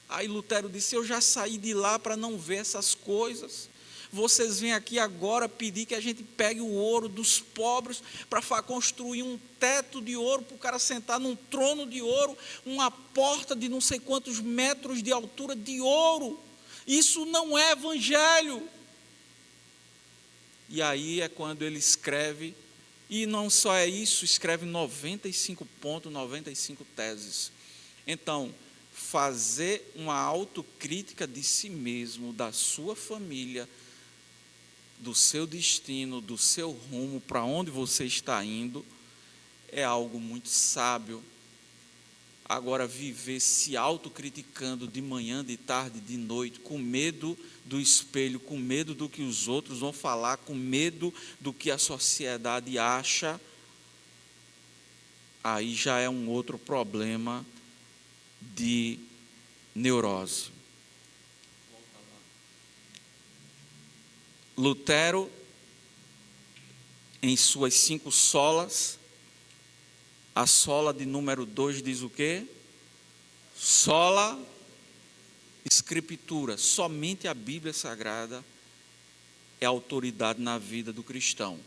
Aí Lutero disse: eu já saí de lá para não ver essas coisas. Vocês vêm aqui agora pedir que a gente pegue o ouro dos pobres para construir um teto de ouro para o cara sentar num trono de ouro, uma porta de não sei quantos metros de altura de ouro. Isso não é evangelho. E aí é quando ele escreve, e não só é isso, escreve 95 pontos, 95 teses. Então, fazer uma autocrítica de si mesmo, da sua família, do seu destino, do seu rumo, para onde você está indo, é algo muito sábio. Agora, viver se autocriticando de manhã, de tarde, de noite, com medo do espelho, com medo do que os outros vão falar, com medo do que a sociedade acha, aí já é um outro problema de neurose. Lutero, em suas 5 solas, a sola de número 2 diz o quê? Sola Escritura. Somente a Bíblia Sagrada é autoridade na vida do cristão.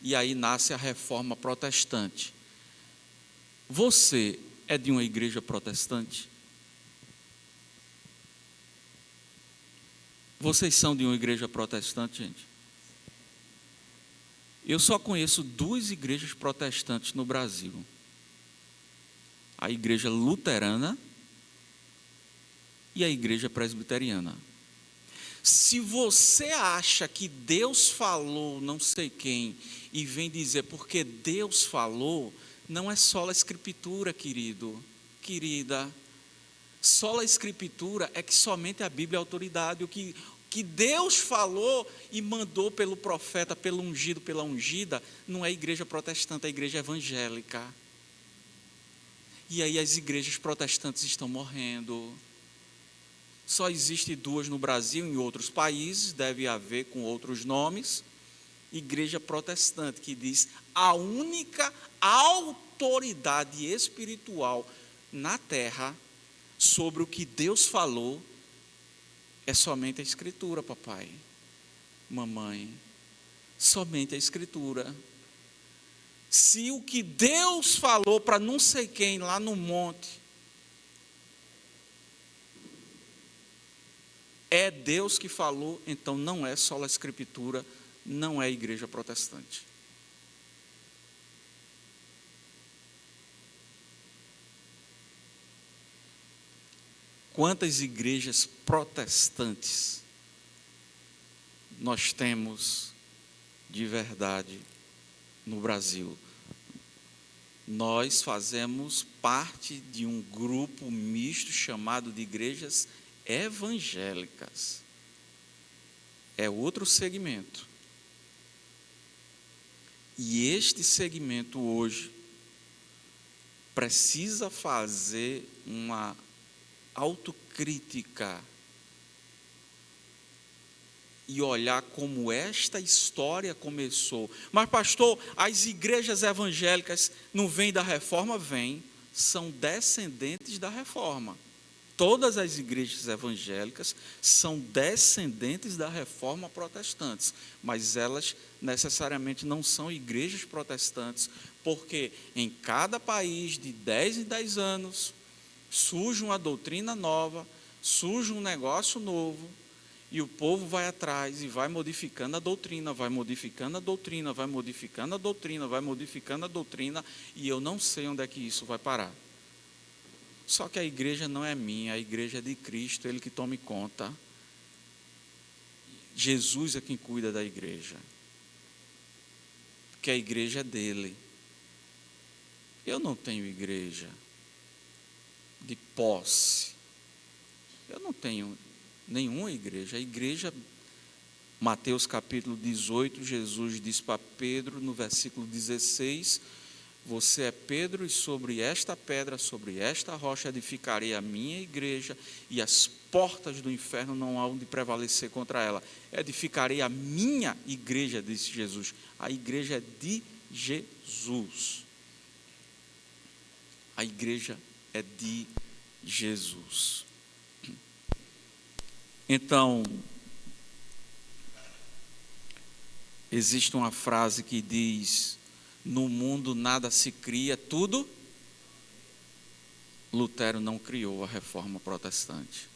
E aí nasce a reforma protestante. Você é de uma igreja protestante? Vocês são de uma igreja protestante, gente? Eu só conheço 2 igrejas protestantes no Brasil. A igreja luterana e a igreja presbiteriana. Se você acha que Deus falou não sei quem e vem dizer porque Deus falou, não é só a Escritura, querido, querida. Só a Escritura é que somente a Bíblia é autoridade. O que Deus falou e mandou pelo profeta, pelo ungido, pela ungida, não é a igreja protestante, é a igreja evangélica. E aí as igrejas protestantes estão morrendo. Só existe 2 no Brasil, em outros países, deve haver com outros nomes. Igreja protestante, que diz: a única autoridade espiritual na terra sobre o que Deus falou é somente a Escritura, papai, mamãe, somente a Escritura. Se o que Deus falou para não sei quem lá no monte é Deus que falou, então não é só a Escritura, não é a igreja protestante. Quantas igrejas protestantes nós temos de verdade no Brasil? Nós fazemos parte de um grupo misto chamado de igrejas evangélicas. É outro segmento. E este segmento hoje precisa fazer uma autocrítica e olhar como esta história começou. Mas pastor, as igrejas evangélicas não vêm da reforma? Vêm, são descendentes da reforma. Todas as igrejas evangélicas são descendentes da reforma protestantes, mas elas necessariamente não são igrejas protestantes, porque em cada país de 10 em 10 anos surge uma doutrina nova, surge um negócio novo, E o povo vai atrás e vai modificando a doutrina, vai modificando a doutrina, vai modificando a doutrina, vai modificando a doutrina, e eu não sei onde é que isso vai parar. Só que a igreja não é minha, a igreja é de Cristo, Ele que tome conta. Jesus é quem cuida da igreja, porque a igreja é dele. Eu não tenho igreja de posse, eu não tenho nenhuma igreja. A igreja, Mateus capítulo 18, Jesus diz para Pedro no versículo 16: você é Pedro, e sobre esta pedra, sobre esta rocha edificarei a minha igreja, e as portas do inferno não hão de prevalecer contra ela. Edificarei a minha igreja, disse Jesus. A igreja é de Jesus. A igreja é de Jesus. Então, existe uma frase que diz: no mundo nada se cria, tudo. Lutero não criou a reforma protestante,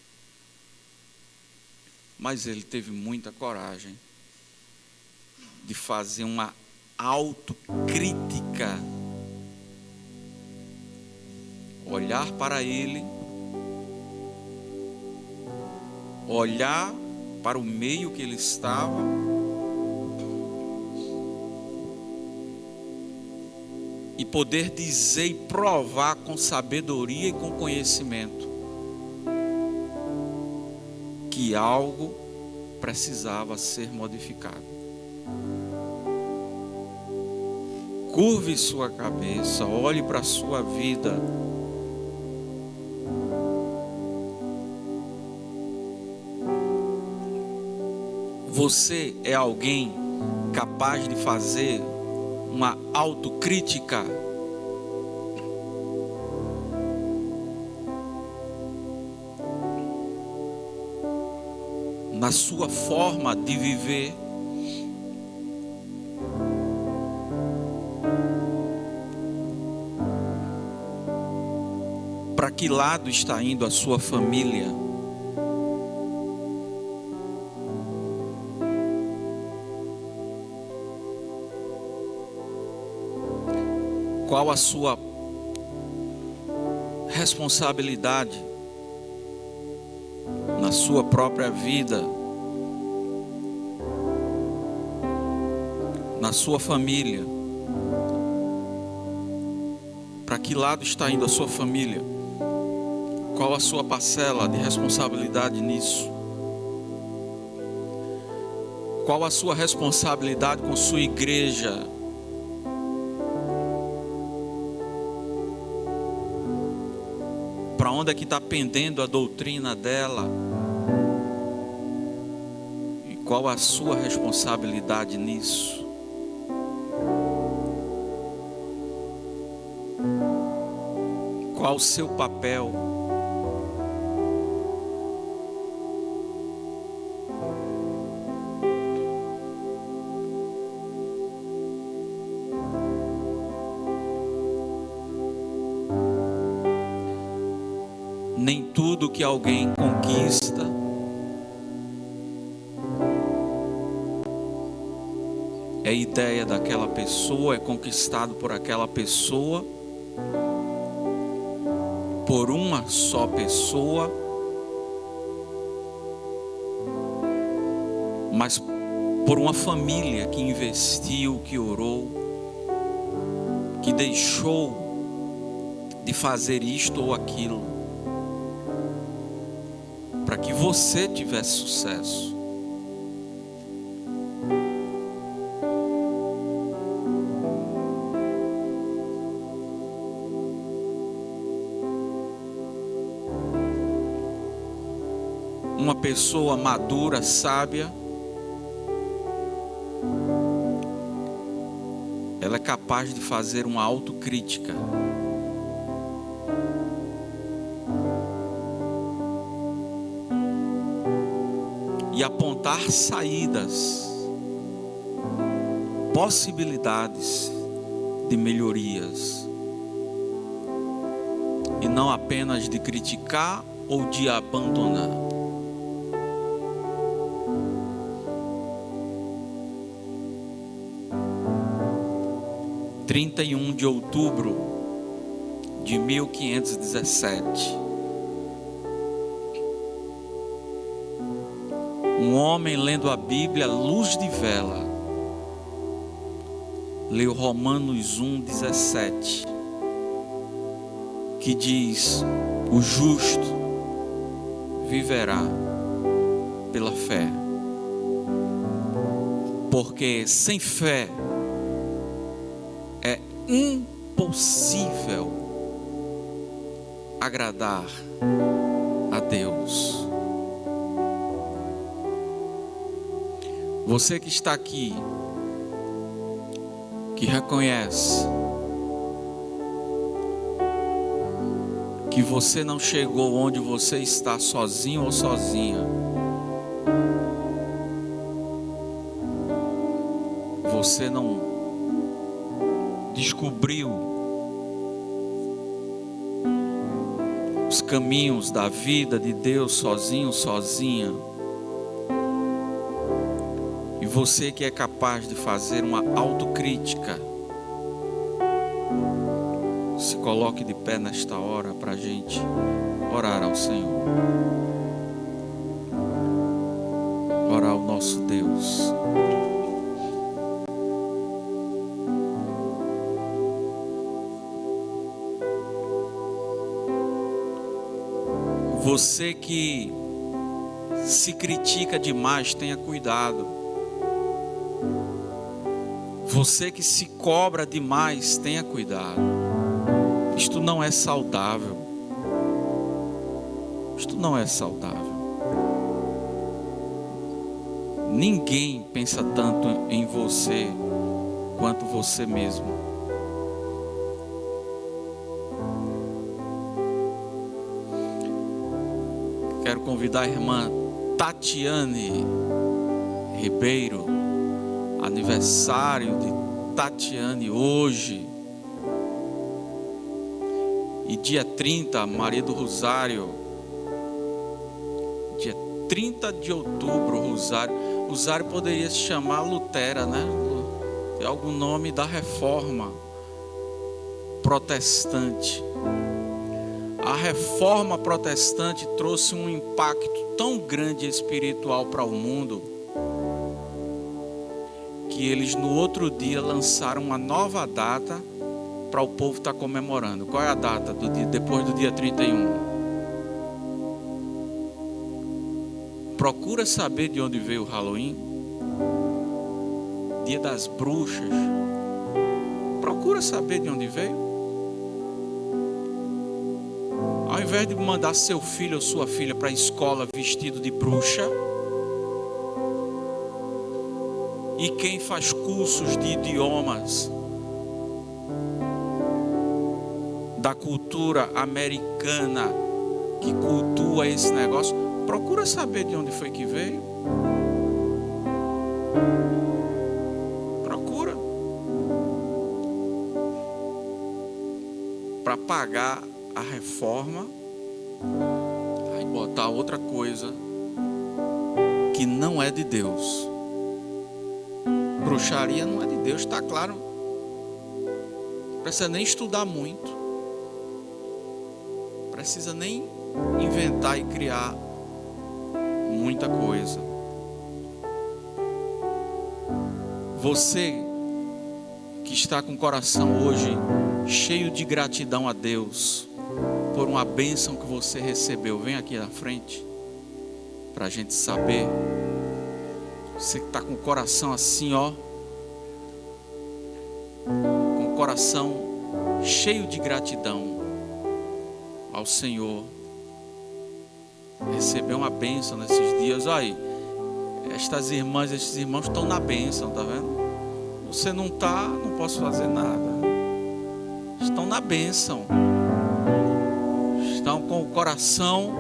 mas ele teve muita coragem de fazer uma autocrítica, olhar para ele, olhar para o meio que ele estava, e poder dizer e provar com sabedoria e com conhecimento que algo precisava ser modificado. Curve sua cabeça, olhe para a sua vida. Você é alguém capaz de fazer uma autocrítica? Na sua forma de viver? Para que lado está indo a sua família? Qual a sua responsabilidade na sua própria vida, na sua família? Para que lado está indo a sua família? Qual a sua parcela de responsabilidade nisso? Qual a sua responsabilidade com sua igreja? Para onde é que está pendendo a doutrina dela? E qual a sua responsabilidade nisso? Qual o seu papel? Nem tudo que alguém conquista é ideia daquela pessoa, é conquistado por aquela pessoa, por uma só pessoa, mas por uma família que investiu, que orou, que deixou de fazer isto ou aquilo, para que você tivesse sucesso. Uma pessoa madura, sábia, ela é capaz de fazer uma autocrítica. E apontar saídas, possibilidades de melhorias. E não apenas de criticar ou de abandonar. 31 de outubro de 1517. Um homem lendo a Bíblia à luz de vela, leu Romanos 1:17, que diz: o justo viverá pela fé, porque sem fé é impossível agradar a Deus. Você que está aqui, que reconhece que você não chegou onde você está sozinho ou sozinha, você não descobriu os caminhos da vida de Deus sozinho, sozinha, e você que é capaz de fazer uma autocrítica, se coloque de pé nesta hora para a gente orar ao Senhor, orar ao nosso Deus. Você que se critica demais, tenha cuidado. Você que se cobra demais, tenha cuidado. Isto não é saudável. Isto não é saudável. Ninguém pensa tanto em você quanto você mesmo. Quero convidar a irmã Tatiane Ribeiro, aniversário de Tatiane hoje. E dia 30, Maria do Rosário. Dia 30 de outubro, Rosário. Rosário poderia se chamar Lutera, né? Tem algum nome da reforma protestante. A reforma protestante trouxe um impacto tão grande espiritual para o mundo, que eles no outro dia lançaram uma nova data para o povo estar comemorando. Qual é a data do dia, depois do dia 31? Procura saber de onde veio o Halloween, Dia das Bruxas. Procura saber de onde veio. Ao invés de mandar seu filho ou sua filha para a escola vestido de bruxa, e quem faz cursos de idiomas da cultura americana, que cultua esse negócio, procura saber de onde foi que veio. Procura. Para pagar a reforma, aí botar outra coisa que não é de Deus. Bruxaria não é de Deus, está claro. Não precisa nem estudar muito. Não precisa nem inventar e criar muita coisa. Você que está com o coração hoje cheio de gratidão a Deus por uma bênção que você recebeu, vem aqui na frente para a gente saber. Você que está com o coração assim, ó, com o coração cheio de gratidão ao Senhor, recebeu uma bênção nesses dias. Olha aí, estas irmãs, estes irmãos estão na bênção, tá vendo? Você não está, não posso fazer nada. Estão na bênção. Estão com o coração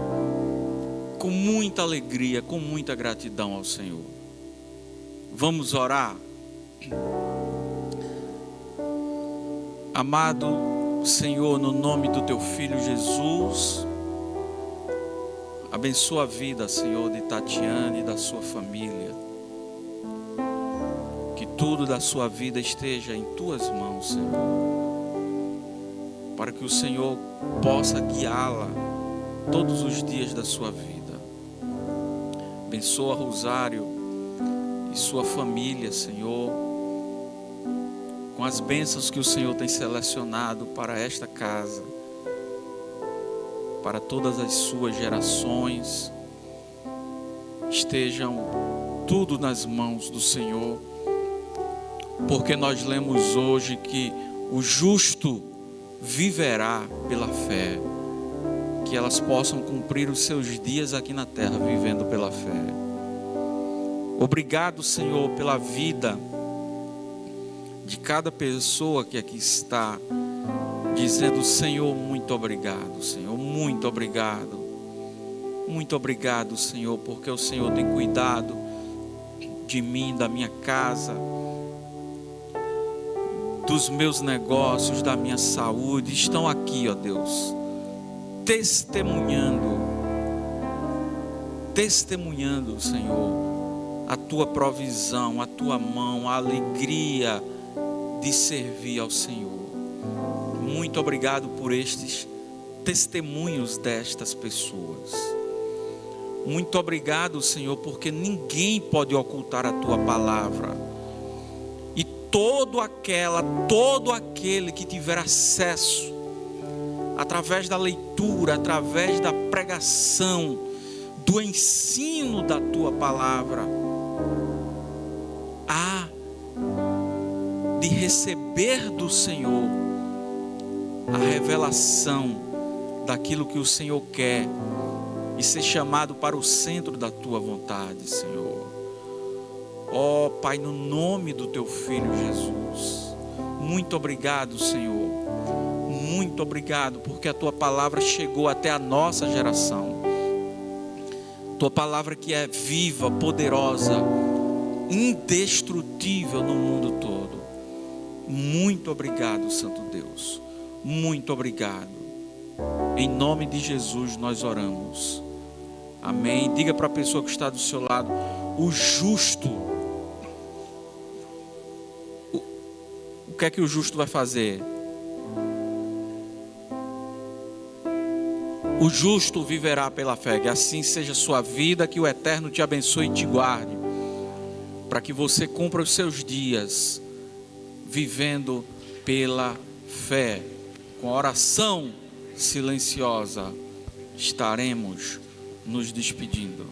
com muita alegria, com muita gratidão ao Senhor. Vamos orar. Amado Senhor, no nome do Teu Filho Jesus, abençoa a vida, Senhor, de Tatiane e da sua família. Que tudo da sua vida esteja em tuas mãos, Senhor, para que o Senhor possa guiá-la todos os dias da sua vida. Abençoa Rosário e sua família, Senhor, com as bênçãos que o Senhor tem selecionado para esta casa, para todas as suas gerações. Estejam tudo nas mãos do Senhor, porque nós lemos hoje que o justo viverá pela fé, que elas possam cumprir os seus dias aqui na terra vivendo pela fé. Obrigado, Senhor, pela vida de cada pessoa que aqui está, dizendo: Senhor, muito obrigado, Senhor, muito obrigado. Muito obrigado, Senhor, porque o Senhor tem cuidado de mim, da minha casa, dos meus negócios, da minha saúde. Estão aqui, ó Deus, testemunhando, Senhor, a tua provisão, a tua mão, a alegria de servir ao Senhor. Muito obrigado por estes testemunhos destas pessoas. Muito obrigado, Senhor, porque ninguém pode ocultar a tua palavra. E todo aquele que tiver acesso, através da leitura, através da pregação, do ensino da tua palavra, há de receber do Senhor a revelação daquilo que o Senhor quer e ser chamado para o centro da tua vontade, Senhor. Ó Pai, no nome do teu Filho Jesus, muito obrigado, Senhor. Muito obrigado, porque a tua palavra chegou até a nossa geração. Tua palavra que é viva, poderosa, indestrutível no mundo todo. Muito obrigado, Santo Deus. Muito obrigado. Em nome de Jesus nós oramos. Amém. Diga para a pessoa que está do seu lado: o justo. O que é que o justo vai fazer? O justo viverá pela fé. Que assim seja a sua vida, que o Eterno te abençoe e te guarde, para que você cumpra os seus dias vivendo pela fé. Com a oração silenciosa estaremos nos despedindo.